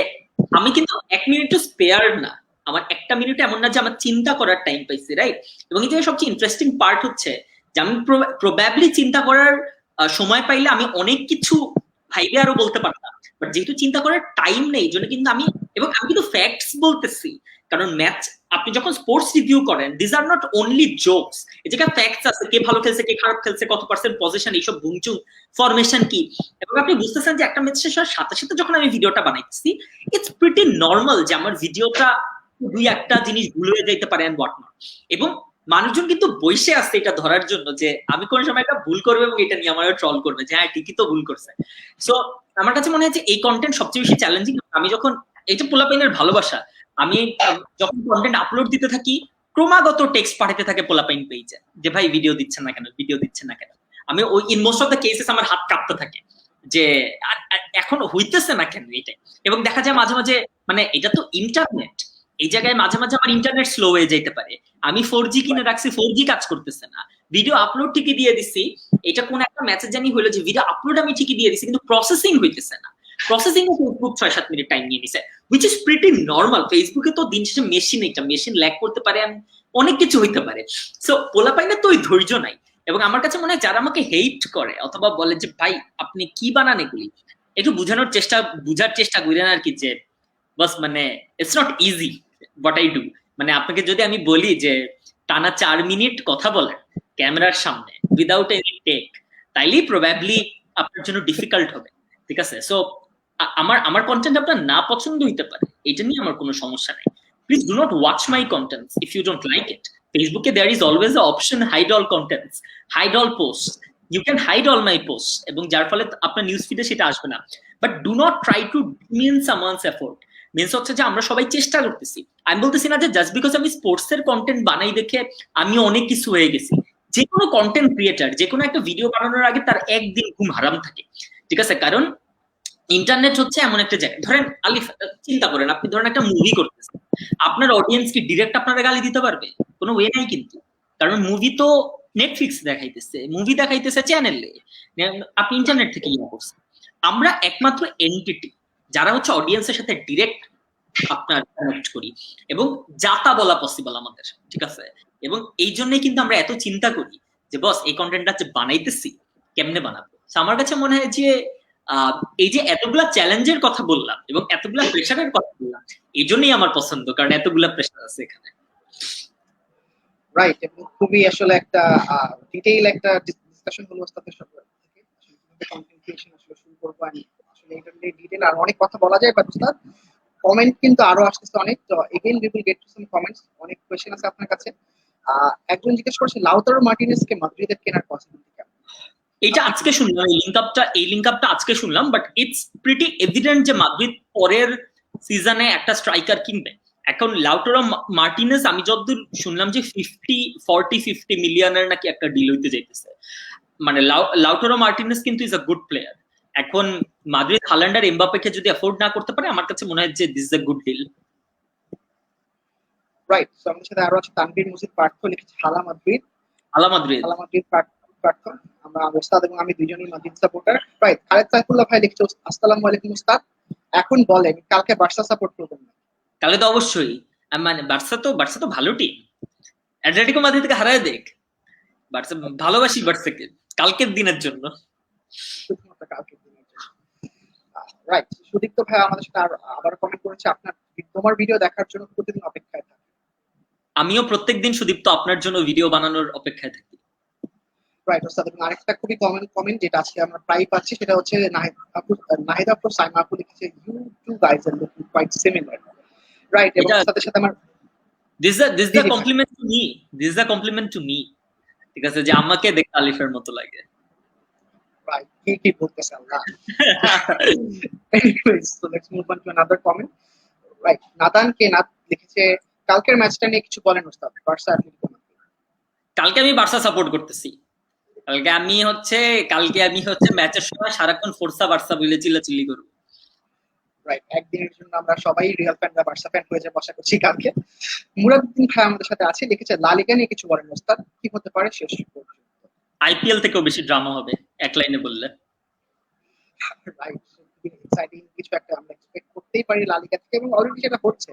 Speaker 2: আমি কিন্তু 1 মিনিটও স্পেয়ার না, আমার 1টা মিনিট এমন না যে আমার চিন্তা করার টাইম পাইছি, রাইট? এবং এই যে সবচেয়ে ইন্টারেস্টিং পার্ট হচ্ছে যে আমি প্রবাবলি চিন্তা করার সময় পাইলে আমি অনেক কিছু ভাইবে আরো বলতে পারতাম, বাট যেহেতু চিন্তা করার টাইম নেই এই জন্য কিন্তু আমি, এবং আমি কিন্তু ফ্যাক্টস বলতেছি, কারণ ম্যাচ আপনি যখন স্পোর্টস রিভিউ করেন this are not only jokes, এই জায়গায় ফ্যাক্টস আছে, কে ভালো খেলছে, কে খারাপ খেলছে, কত পার্সেন্ট পজিশন, এইসব ভুংচুং ফরমেশন কি, এবং আপনি বুঝতেছেন যে একটা ম্যাচ শেষ হওয়ার সাথে সাথে যখন আমি ভিডিওটা বানাইতেছি ইটস প্রিটি নর্মাল যে আমার ভিডিওটা 2-1টা জিনিস ভুল হয়ে যাইতে পারে এন্ড হোয়াট নট। এবং মানুষজন কিন্তু বসে আসছে এটা ধরার জন্য যে আমি কোন সময় একটা ভুল করবো এবং এটা নিয়ে আমার ট্রল করবে যে হ্যাঁ ঠিকই তো ভুল করছে। সো আমার কাছে মনে হয় যে এই কন্টেন্ট সবচেয়ে বেশি চ্যালেঞ্জিং। আমি যখন এটা পোলাপাইনের ভালোবাসা, আমি যখন কন্টেন্ট আপলোড দিতে থাকি ক্রমাগত টেক্সট পাঠাতে থাকে পোলাপাইন পেজে যে ভাই ভিডিও দিচ্ছেন না কেন, ভিডিও দিচ্ছেন না কেন। আমি ওই in most of the cases আমার হাত কাঁপতে থাকে যে এখন হইতেছে না কেন এটাই। এবং দেখা যায় মাঝে মাঝে মানে এটা তো ইন্টারনেট, এই জায়গায় মাঝে মাঝে আমার ইন্টারনেট স্লো হয়ে যেতে পারে, আমি 4G কিনে রাখছি 4G কাজ করতেছে না, ভিডিও আপলোড ঠিকই দিয়ে দিছি, এটা কোন একটা মেসেজ জানি হলো যে ভিডিও আপলোড আমি ঠিকই দিয়ে দিছি কিন্তু প্রসেসিং হইতেছে না, প্রসেসিং এ ফেসবুক 6-7 মিনিট টাইম নিয়ে নিছে, হুইচ ইজ প্রিটি নর্মাল। ফেসবুকে তো দিন শেষে মেশিন, একটা মেশিন ল্যাগ করতে পারে, অনেক কিছু হইতে পারে। সো পোলাপাইনে তো ওই ধৈর্য নাই। এবং আমার কাছে মনে হয় যারা আমাকে হেইট করে অথবা বলে যে ভাই আপনি কি বানান এগুলি, একটু বুঝার চেষ্টা করেন আর কি, যে বাস মানে it's not easy what I do. মানে আপনাকে যদি আমি বলি যে টানা 4 মিনিট কথা বলেন ক্যামেরার সামনে উইদাউট এনি টেক, তাইলেই প্রবাবলি আপনার জন্য ডিফিকাল্ট হবে, ঠিক আছে? সো আমার কন্টেন্ট আপনার না পছন্দ হইতে পারে, এটা নিয়ে আমার কোনো সমস্যা নেই। Please do not watch my contents if you don't like it. ফেসবুকে there is always a option hide all contents, hide all post, you can hide all my post, এবং যার ফলে আপনার নিউজ ফিডে সেটা আসবে না। But do not try to demean someone's effort. Means হচ্ছে যে আমরা সবাই চেষ্টা করতেছি, আমি বলতেছি না যে জাস্ট বিকজ আমি স্পোর্টস এর কন্টেন্ট বানাই দেখে আমি অনেক কিছু হয়ে গেছি। যে কোনো কন্টেন্ট ক্রিয়েটার যে কোনো একটা ভিডিও বানানোর আগে তার একদিন ঘুম হারাম থাকে, ঠিক আছে? কারণ ইন্টারনেট হচ্ছে এমন একটা জায়গা, ধরেন আলিফ চিন্তা করেন আপনি ধরেন একটা মুভি করতেছেন, আপনার অডিয়েন্স কি ডিরেক্ট আপনারা গালি দিতে পারবে? কোনো ওয়ে নাই কিন্তু, কারণ মুভি তো নেটফ্লিক্স দেখাইতেছে, মুভি দেখাইতেছে চ্যানেলে, আপনি ইন্টারনেট থেকে ইয়ে করছেন। আমরা একমাত্র এন্টিটি যারা হচ্ছে অডিয়েন্সের সাথে ডিরেক্ট আপনার কানেক্ট করি এবং যাতা বলা পসিবল আমাদের, ঠিক আছে? এবং এই জন্যই কিন্তু আমরা এত চিন্তা করি যে বস এই কন্টেন্টটা যে বানাইতেছি কেমনে বানাবো। আমার কাছে মনে হয় যে এই যে এতগুলা চ্যালেঞ্জের কথা বললাম এবং এতগুলা প্রেশারের কথা বললাম এই জন্যই আমার পছন্দ, কারণ এতগুলা প্রেশার আছে এখানে।
Speaker 1: রাইট, এবং খুবই আসলে একটা ডিটেইল একটা ডিসকাশন হলো ওস্তাদের সাথে থেকে আসলে কিভাবে কন্টেন্ট ক্রিয়েশন আসলে শুরু করবো। আমি আসলে এটা নিয়ে ডিটেইল আর অনেক কথা বলা যায়, বাট ওস্তাদ কমেন্ট কিন্তু আরো আসতেছে অনেক, তো again we will get to some comments. অনেক কোশ্চেন আছে আপনার কাছে। একজন জিজ্ঞেস করছে লাউতারো মার্টিনেজকে মাদ্রিদের কেনার পসিবিলিটি কেমন?
Speaker 2: এটা আজকে শুনলাম, এই লিংক আপটা আজকে শুনলাম, বাট ইটস প্রিটি এভিডেন্ট যে মাদ্রিদ পরের সিজনে একটা স্ট্রাইকার কিনবে। এখন লাউটারো মার্টিনেজ আমি যতদূর শুনলাম যে 50 মিলিয়নের নাকি একটা ডিল হইতে যাইতেছে। মানে লাউটারো মার্টিনেজ কিন্তু ইজ আ গুড প্লেয়ার। এখন মাদ্রিদ হাল্যান্ড আর এমবাপ্পেকে যদি অ্যাফোর্ড না করতে পারে আমার কাছে মনে হয় যে this is a good deal.
Speaker 1: Right, so আমাদের সাথে আরো আছে তানভীর মুজিদ পার্থ, লিখেছে হালা মাদ্রিদ।
Speaker 2: আলা মাদ্রিদ।
Speaker 1: হালা মাদ্রিদ পার্থ, আমরা ওস্তাদ এবং আমি দুজনই Madrid supporter. Right, Khaled Saifullah ভাই লিখেছে আসসালামু আলাইকুম উস্তাদ, এখন বলেন কালকে বার্সা সাপোর্ট করবেন না?
Speaker 2: কালকে তো অবশ্যই, মানে বার্সা তো ভালো টিম, অ্যাটলেটিকো মাদ্রিদকে হারায় দেখ, বার্সা ভালোবাসি বার্সাকে কালকের দিনের জন্য।
Speaker 1: শুধুমাত্র কালকের দিনের জন্য। রাইট, সুদীপ্ত ভাই আমাদের সাথে আবার কমেন্ট করেছে তোমার ভিডিও দেখার জন্য প্রতিদিন অপেক্ষায় থাকে।
Speaker 2: আমিও প্রত্যেকদিন সুদীপ্ত আপনার জন্য ভিডিও বানানোর অপেক্ষায় থাকি।
Speaker 1: রাইট ওস্তাদ, এবং আরেকটা খুবই কমেন্ট যেটা আজকে আমরা প্রায় পাচ্ছি সেটা হচ্ছে নাহিদ আফরোজ সাইমা আপু লিখেছে you two guys are looking quite similar. Right, এবং ওস্তাদের সাথে আমার
Speaker 2: this the compliment to me, this the compliment to me, ঠিক আছে, যে আমাকে দেখতে আলিফের মতো লাগে।
Speaker 1: রাইট, কি বলতেছে আল্লাহ। Anyways, so let's move on to another comment. Right, নাদান কে নাত লিখেছে কালকের ম্যাচটা নিয়ে কিছু বলেন ওস্তাদ, বার্সা অ্যাটলেটিকো মাদ্রিদ।
Speaker 2: কালকে আমি বার্সা সাপোর্ট করতেছি। কালকে আমি হচ্ছে ম্যাচের সময় সারাক্ষণ ফোর্সা বার্সা বলে চিল্লাচিল্লি করব।
Speaker 1: রাইট, একদিনের জন্য আমরা সবাই রিয়াল ফ্যান বা বার্সা ফ্যান হয়ে যাবো আশা করছি কালকে। মুরাদউদ্দিন ভাই আমাদের সাথে আছে, লিখেছে লা লিগা নিয়ে কিছু বলেন ওস্তাদ, কি হতে পারে শেষ পর্যন্ত?
Speaker 2: আইপিএল থেকেও বেশি ড্রামা হবে এক লাইনে বললে।
Speaker 1: রাইট, এক্সাইটিং কিছু একটা আমরা এক্সপেক্ট করতেই পারি লা লিগা থেকে, এবং অলরেডি সেটা হচ্ছে,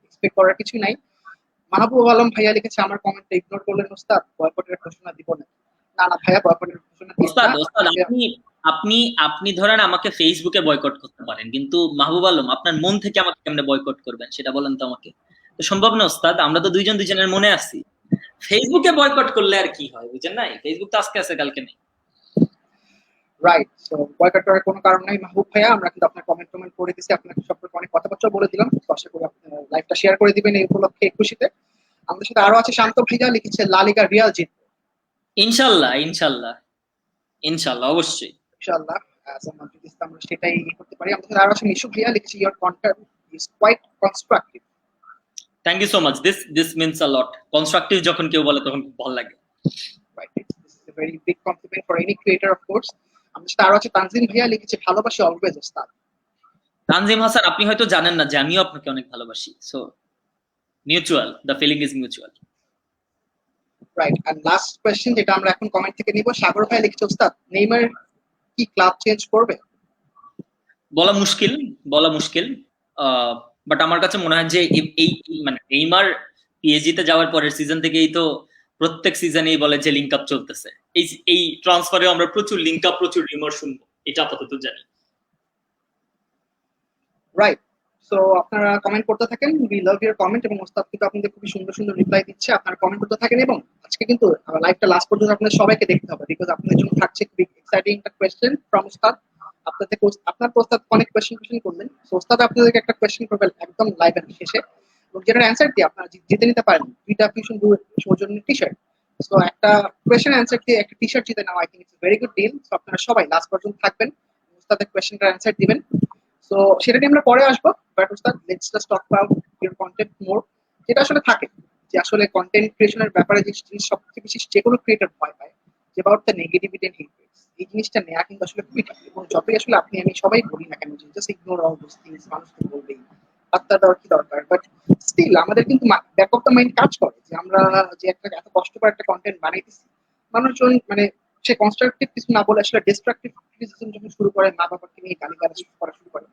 Speaker 1: এক্সপেক্ট করার কিছু নাই। মাহবুব আলম ভাইয়া লিখেছে আমার কমেন্টটা ইগনোর করলেন ওস্তাদ, বয়কটের ঘোষণা দিব না? না ভাইয়া, বয়কটের ঘোষণা দিব
Speaker 2: না। ওস্তাদ আপনি ধরেন আমাকে ফেসবুকে বয়কট করতে পারেন, কিন্তু মাহবুব আলম আপনার মন থেকে আমাকে কেমনে বয়কট করবেন সেটা বলেন তো আমাকে। তো সম্ভব না ওস্তাদ, আমরা তো দুইজনের মনে আছি। ফেসবুকে বয়কট করলে আর কি হয় বুঝেন নাই, ফেসবুক তো আজকে আছে কালকে নেই।
Speaker 1: রাইট, সো বয়কট করার কোনো কারণ নাই মাহবুব ভাইয়া, আমরা কিন্তু আপনার কমেন্ট করে দিছি, আপনাকে সম্পর্কে অনেক কথাবার্তা বলে দিলাম, তো আশা করি আপনি লাইভটা শেয়ার করে দিবেন এই উপলক্ষে খুশিতে। আমাদের সাথে আরো আছে শান্ত ভাইয়া, লিখেছে লা লিগা রিয়াল জিতবে।
Speaker 2: ইনশাআল্লাহ ইনশাআল্লাহ ইনশাআল্লাহ, অবশ্যই
Speaker 1: ইনশাআল্লাহ, আমরা সেটাই করতে পারি। আমাদের সাথে আরো আছে মিশু ভাইয়া, লিখেছে your content is quite constructive.
Speaker 2: Thank you so much, this means a lot. Constructive যখন কেউ বলে তখন খুব ভালো লাগে।
Speaker 1: Right, this is a very big compliment for any creator of course. আমাদের সাথে আরো আছে তানজিম ভাইয়া, লিখেছে ভালোবাসি অলওয়েজ ওস্তাদ।
Speaker 2: তানজিম হাসান, আপনি হয়তো জানেন না যে আমিও আপনাকে অনেক ভালোবাসি, so mutual, the feeling is mutual.
Speaker 1: Right, and last question যেটা আমরা এখন কমেন্ট থেকে নিব, সাগর ভাই লিখেছে ওস্তাদ নেইমার কি ক্লাব চেঞ্জ করবে?
Speaker 2: বলা মুশকিল, বাট আমার কাছে মনে হয় যে এই মানে নেইমার পিএসজি তে যাওয়ার পরের সিজন থেকেই তো প্রত্যেক সিজনেই বলে যে লিংক আপ চলতেছে। এই ট্রান্সফারে আমরা প্রচুর লিংক আপ, প্রচুর রিউমার শুনবো, এটা আপাতত জানি।
Speaker 1: রাইট, সো আপনারা কমেন্ট করতে থাকেন, উই লাভ ইউর কমেন্ট, এবং ওস্তাদ কিন্তু আপনাদের খুবই সুন্দর সুন্দর রিপ্লাই দিচ্ছে, আপনারা কমেন্ট করতে থাকেন। এবং আজকে কিন্তু লাইভটা লাস্ট পর্যন্ত আপনাদের সবাইকে দেখতে হবে, বিকজ আপনাদের জন্য থাকছে খুবই এক্সাইটিং একটা কোয়েশ্চেন ফ্রম ওস্তাদ। আপনার ওস্তাদ অনেক কোয়েশ্চেন করবেন, সো ওস্তাদ আপনাদেরকে একটা কোয়েশ্চেন করবেন একদম লাইভের শেষে, এবং যেটার অ্যান্সার দিয়ে আপনারা জিতে নিতে পারেন দুইটা ফিউশন সৌজন্য টি শার্ট। সো একটা কোয়েশ্চেন অ্যান্সার দিয়ে একটা টি শার্ট জিতে নেওয়া I think it's very good deal. So আপনারা সবাই লাস্ট পর্যন্ত থাকবেন, ওস্তাদের কোয়েশ্চেনটার অ্যান্সার দিবেন। সো সেটা নিয়ে আমরা পরে আসবো, বাট ওস্তাদ let's just talk about your content more. যেটা আসলে থাকে যে আসলে কন্টেন্ট ক্রিয়েশনের ব্যাপারে যে জিনিস সবচেয়ে বেশি যে কোনো ক্রিয়েটর ভয় পায়, যে অ্যাবাউট দ্য নেগেটিভিটি এন্ড হেট্রেটস, এই জিনিসটা নেওয়া কিন্তু আসলে খুবই টাফ। এবং যতই আসলে আপনি আমি সবাই বলি না কেন যে just ignore all those things, মানুষ তো বলবেই, পাত্তা দেওয়ার কি দরকার, বাট স্টিল আমাদের কিন্তু ব্যাক অফ দ্য মাইন্ড কাজ করে যে আমরা যে একটা এত কষ্ট করে একটা কন্টেন্ট বানাইতেছি, মানুষজন মানে সে কনস্ট্রাকটিভ কিছু না বলে আসলে ডিস্ট্রাকটিভ ক্রিটিসিজম যখন শুরু করে, মা বাবাকে নিয়ে গালিগালাজ করা শুরু করে,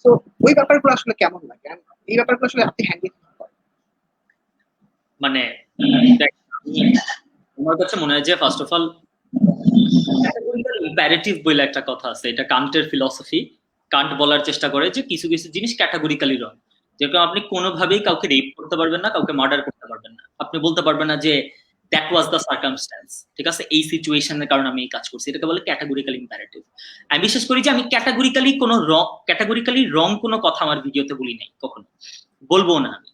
Speaker 1: তো ওই ব্যাপারগুলো আসলে কেমন লাগে, এই ব্যাপারগুলো আসলে আপনি হ্যান্ডেল করেন?
Speaker 2: মানে আমার কাছে মনে হয় যে ফার্স্ট অফ অল ইম্পারেটিভ বলে একটা কথা আছে, এটা কান্টের ফিলসফি। কান্ট বলার চেষ্টা করে যে কিছু কিছু জিনিস ক্যাটাগরিক্যালি রং, যেরকম আপনি কোনোভাবেই কাউকে রেপ করতে পারবেন না, কাউকে মার্ডার করতে পারবেন না, আপনি বলতে পারবেন না যে দ্যাট ওয়াজ দ্য সার্কামস্ট্যান্স, ঠিক আছে, এই সিচুয়েশনের কারণে আমি এই কাজ করছি, এটাকে বলে ক্যাটাগরিক্যাল ইম্পারেটিভ। আমি বিশ্বাস করি যে আমি ক্যাটাগরিক্যালি রং কোনো কথা আমার ভিডিওতে বলি নাই, কখনো বলবো না। আমি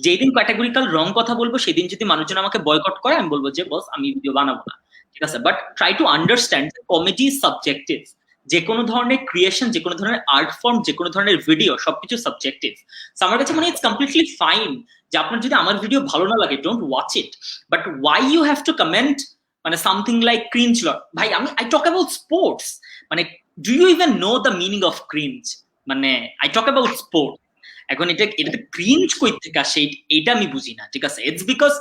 Speaker 2: যেদিন ক্যাটাগরিক্যাল রং কথা বলবো সেদিন যদি মানুষজন আমাকে বয়কট করে, আমি বলবো যে বস আমি ভিডিও বানাবো না, ঠিক আছে। But try to understand comedy subjective, যে কোনো ধরনের ক্রিয়েশন, যে কোনো ধরনের আর্ট ফর্ম, যে কোনো ধরনের ভিডিও, সবকিছু সাবজেক্টিভ। আমার কাছে মনে হয় ইটস কমপ্লিটলি ফাইন যে আপনার যদি আমার ভিডিও ভালো না লাগে, don't watch it, but why you have to comment মানে সামথিং লাইক ক্রিঞ্জ লট। ভাই আই টক অ্যাবাউট স্পোর্টস, মানে do you even know the meaning of cringe? মানে আই টক অ্যাবাউট স্পোর্ট, এখন এটাতে ক্রিঞ্জ কই থেকে আসে এটা আমি বুঝি না, ঠিক আছে? ইটস বিকজ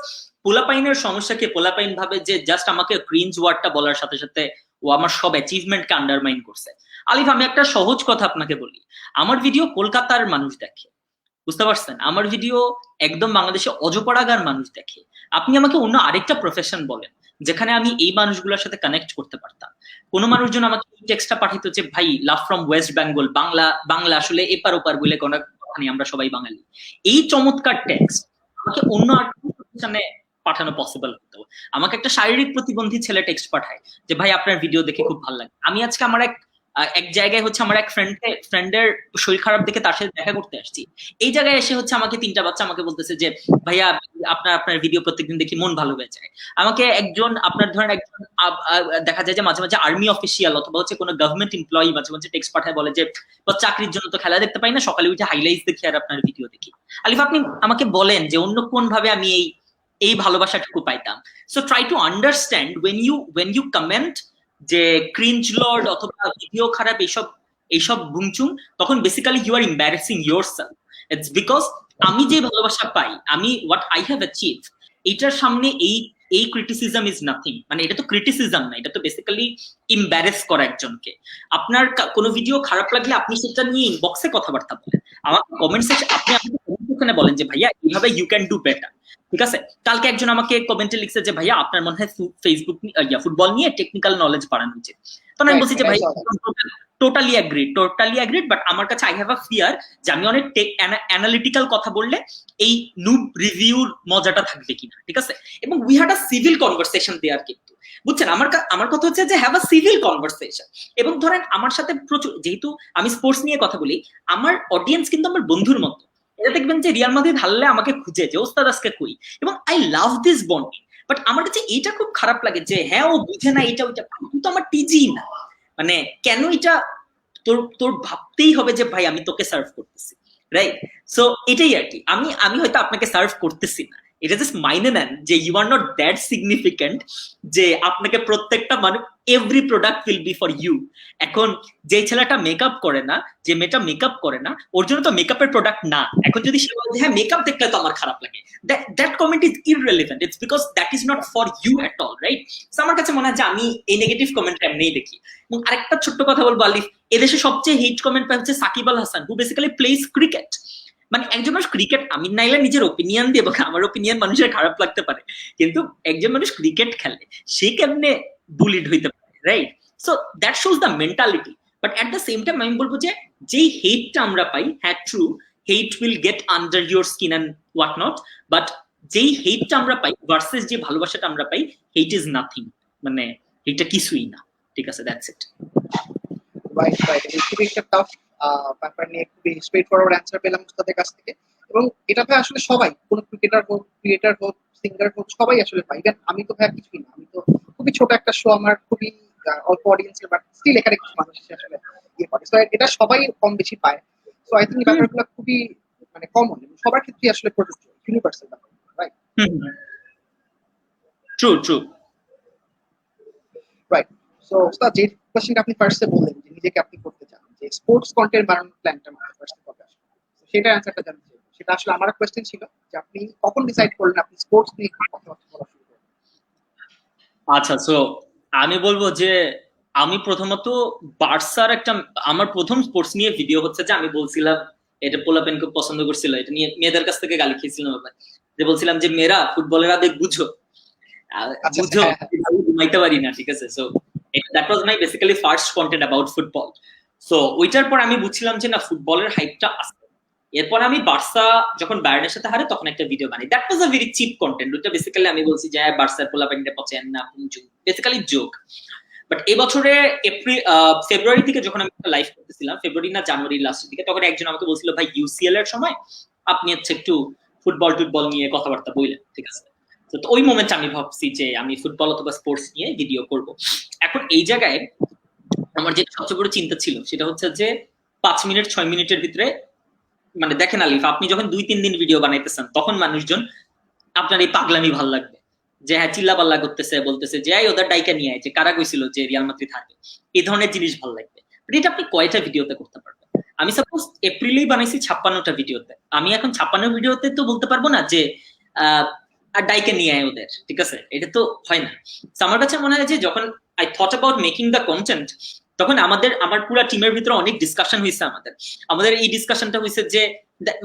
Speaker 2: পোলাপাইনের সমস্যা কি, পোলাপাইন ভাবে যে জাস্ট আমাকে ক্রিঞ্জ ওয়ার্ডটা বলার সাথে সাথে ও আমার সব অ্যাচিভমেন্টকে আন্ডারমাইন করছে। আলিফ, আমি একটা সহজ কথা আপনাকে বলি, আমার ভিডিও কলকাতার মানুষ দেখে, বুঝতে পারছেন? আমার ভিডিও একদম বাংলাদেশে অজপাড়াগার মানুষ দেখে। আপনি আমাকে অন্য আরেকটা প্রফেশন বলেন যেখানে আমি এই মানুষগুলোর সাথে কানেক্ট করতে পারতাম। কোনো মানুষজন আমাকে টেক্সটটা পাঠিত যে ভাই love from West Bengal, Bangla Bangla আসলে এপার ওপার বলে কোনো কথা নেই, আমরা সবাই বাঙালি। এই চমৎকার টেক্সট আমাকে অন্য আরেকটা প্রফেশনে পাঠানো পসিবল হতো। আমাকে একটা শারীরিক প্রতিবন্ধী ছেলে টেক্সট পাঠায় যে ভাই আপনার ভিডিও দেখে খুব ভালো লাগে। আমি আজকে আমার এক জায়গায় হচ্ছে আমার এক ফ্রেন্ডের শরীর খারাপ দেখে তার সাথে দেখা করতে আসছি। এই জায়গায় এসে হচ্ছে আমাকে 3টা বাচ্চা আমাকে বলতেছে যে ভাইয়া আপনার ভিডিও প্রত্যেকদিন দেখি মন ভালো হয়ে যায়। আমাকে একজন আপনার ধরেন একজন দেখা যায় যে মাঝে মাঝে আর্মি অফিসিয়াল অথবা হচ্ছে কোনো গভর্নমেন্ট এমপ্লয়ি মাঝে মাঝে টেক্সট পাঠায়, বলে যে চাকরির জন্য তো খেলা দেখতে পাই না, সকালে উঠে হাইলাইটস দেখি আর আপনার ভিডিও দেখি। আলিফ, আপনি আমাকে বলেন যে অন্য কোন ভাবে আমি এই ভালোবাসাটুকু পাইতাম? So try to understand when you comment যে ক্রিঞ্জ লর্ড অথবা ভিডিও খারাপ এইসব বুংচুং, তখন basically you are embarrassing yourself. It's because আমি যে ভালোবাসা পাই, আমি হোয়াট আই হ্যাভ অ্যাচিভ, এইটার সামনে এই ক্রিটিসিজম ইজ নাথিং। মানে এটা তো ক্রিটিসিজম না, এটা তো বেসিক্যালি এম্বারেস করা একজনকে। আপনার কোনো ভিডিও খারাপ লাগলে আপনি সেটা নিয়ে ইনবক্সে কথাবার্তা বলেন, আমাকে কমেন্ট সেকশন আপনি আমাকে বলেন যে ভাইয়া এইভাবে ইউ ক্যান ডু বেটার, ঠিক আছে? কালকে একজন আমাকে কমেন্টে লিখছে যে ভাইয়া আপনার মনে হয় ফেসবুক ফুটবল নিয়ে টেকনিক্যাল নলেজ বাড়ানো উচিত। তখন আমি বলছি যে ভাই টোটালি অ্যাগ্রিড, বাট আমার কাছে আই হ্যাভ আ ফিয়ার যে আমি অনেক অ্যানালিটিক্যাল কথা বললে এই নুব রিভিউর মজাটা থাকবে কিনা, ঠিক আছে? এবং we had a civil conversation there, কিন্তু বুঝছেন আমার কথা হচ্ছে যে হ্যাভ আ সিভিল কনভারসেশন। এবং ধরেন আমার সাথে প্রচুর, যেহেতু আমি স্পোর্টস নিয়ে কথা বলি, আমার অডিয়েন্স কিন্তু আমার বন্ধুর মতো। এটা দেখবেন যে রিয়াল মাদ্রিদ হারলে আমাকে খুঁজে যে ওস্তাদ আজকে কই, এবং I love this bonding. But আমার কাছে এটা খুব খারাপ লাগে যে হ্যাঁ ও বুঝে না এটা ওইটা, তুই তো আমার টিজি না, মানে কেন এটা তোর ভাবতেই হবে যে ভাই আমি তোকে সার্ভ করতেছি, রাইট? সো এটাই আর কি, আমি হয়তো আপনাকে সার্ভ করতেছি না, এটা জাস্ট মাইনে নেন যে you are not that significant যে আপনাকে প্রত্যেকটা মানুষ every product will be for you. এখন যে ছেলেটা মেকআপ করে না, যে মেয়েটা মেকআপ করে না, ওর জন্য তো মেকআপের প্রোডাক্ট না। এখন যদি সে বলে হ্যাঁ মেকআপ দেখলে তো আমার খারাপ লাগে, that comment is irrelevant, it's because that is not for you at all, right? সো আমার কাছে মনে হয় যে আমি এই নেগেটিভ কমেন্ট এমনিই দেখি। এবং আরেকটা ছোট্ট কথা বলবো আলিফ, এদেশে সবচেয়ে হেট কমেন্ট পাই হচ্ছে সাকিব আল হাসান, হু বেসিক্যালি প্লেস ক্রিকেট। মানে একজন মানুষ ক্রিকেট, আমি নাইলে নিজের ওপিনিয়ন দিয়ে, আমার ওপিনিয়ন মানুষের খারাপ লাগতে পারে, কিন্তু একজন মানুষ ক্রিকেট খেলে, সে কেমনে বুলিড হইতে পারে, right? So that shows the mentality. But at the same time আমি বলবো যে যেই হেটটা আমরা পাই, হ্যাঁ true, hate will get under your skin and what not, but যেই হেটটা আমরা পাই ভার্সেস যে ভালোবাসাটা আমরা পাই, হেট ইজ নাথিং, মানে এটা কিছুই না, ঠিক আছে? That's it.
Speaker 1: রাইট, খুবই একটা টাফ ব্যাপার নিয়ে খুবই স্ট্রেট ফরওয়ার্ড অ্যান্সার পেলাম তাদের কাছ থেকে। এবং এটাতে আসলে সবাই, কোনো ক্রিকেটার হোক, ক্রিয়েটার হোক, সিঙ্গার হোক, সবাই আসলে পাই। আমি তো ভাইয়া কিছুই না, আমি তো খুবই ছোট একটা শো, আমার খুবই অল্প অডিয়েন্সের, বাট স্টিল এখানে কিছু মানুষ আসলে ইয়ে করে। সো এটা সবাই কম বেশি পায়। সো আই থিঙ্ক ব্যাপারগুলো খুবই মানে কমন এবং সবার ক্ষেত্রেই আসলে প্রযোজ্য, ইউনিভার্সাল ব্যাপার, রাইট?
Speaker 2: True
Speaker 1: right. সো ওস্তাদ, যে কোশ্চেনটা আপনি ফার্স্টে বললেন যে নিজেকে আপনি করতে চান, যে স্পোর্টস কন্টেন্ট বানানোর প্ল্যানটা মাথায় ফার্স্টে কবে আসলো, সেটা অ্যান্সারটা জানতে চাই। সেটা আসলে আমার কোশ্চেন ছিল যে আপনি কখন ডিসাইড করলেন আপনি স্পোর্টস নিয়ে কথাবার্তা বলা শুরু করবেন?
Speaker 2: আচ্ছা, সো আমি বলবো যে আমি প্রথমত বার্সার আমার প্রথম স্পোর্টস নিয়ে ভিডিও হচ্ছে যে আমি বলছিলাম, এটা পোলাপেন খুব পছন্দ করছিল, এটা নিয়ে মেয়েদের কাছ থেকে গালি খেয়েছিলাম, যে বলছিলাম যে মেয়েরা ফুটবলের আবেগ বুঝো, ঘুমাইতে পারি না, ঠিক আছে? So that was my basically first content about football. So ওইটার পর আমি বুঝছিলাম যে না, ফুটবলের হাইপটা আছে। এরপর আমি বার্সা যখন বায়ার্নের সাথে হারে তখন একটা ভিডিও বানাই, that was a very chip content. ওইটা বেসিক্যালি আমি বলছি যে বার্সার পোলাপেনটা পছন্দ না, বেসিক্যালি জোক। বাট এবছরে ফেব্রুয়ারি থেকে যখন আমি লাইভ করতেছিলাম, ফেব্রুয়ারি না জানুয়ারি লাস্টের দিকে, তখন একজন আমাকে বলছিল ভাই ইউসিএল এর সময় আপনি হচ্ছে একটু ফুটবল নিয়ে কথাবার্তা বললেন, ঠিক আছে? তো ওই মোমেন্টে আমি ভাবছি যে আমি ফুটবল অথবা স্পোর্টস নিয়ে ভিডিও করব। এখন এই জায়গায় আমার যেটা সবচেয়ে বড় চিন্তা ছিল সেটা হচ্ছে যে 5 মিনিট 6 মিনিটের ভিতরে, মানে দেখেন আলিফ, আপনি যখন 2-3 দিন ভিডিও বানাইতেছেন তখন মানুষজন আপনার এই পাগলামি ভাল লাগবে, যে হ্যাঁ চিল্লা পাল্লা করতেছে, বলতেছে যে ওদের ডাইকা নিয়ে আয়, যে কারা কইছিল যে রিয়াল মাদ্রিদ হারবে, এই ধরনের জিনিস ভাল লাগবে। বাট এটা আপনি কয়টা ভিডিওতে করতে পারবেন? আমি সাপোজ এপ্রিলেই বানাইছি 56টা ভিডিওতে, আমি এখন 56 ভিডিওতে তো বলতে পারবো না যে আর ডাইকে নিয়ে আয় ওদের, ঠিক আছে, এটা তো হয় না। আমার কাছে মনে হয় যে যখন I thought about making the content, তখন আমার পুরো টিমের ভিতরে অনেক ডিসকাশন হয়েছে। আমাদের এই ডিসকাশনটা হয়েছে যে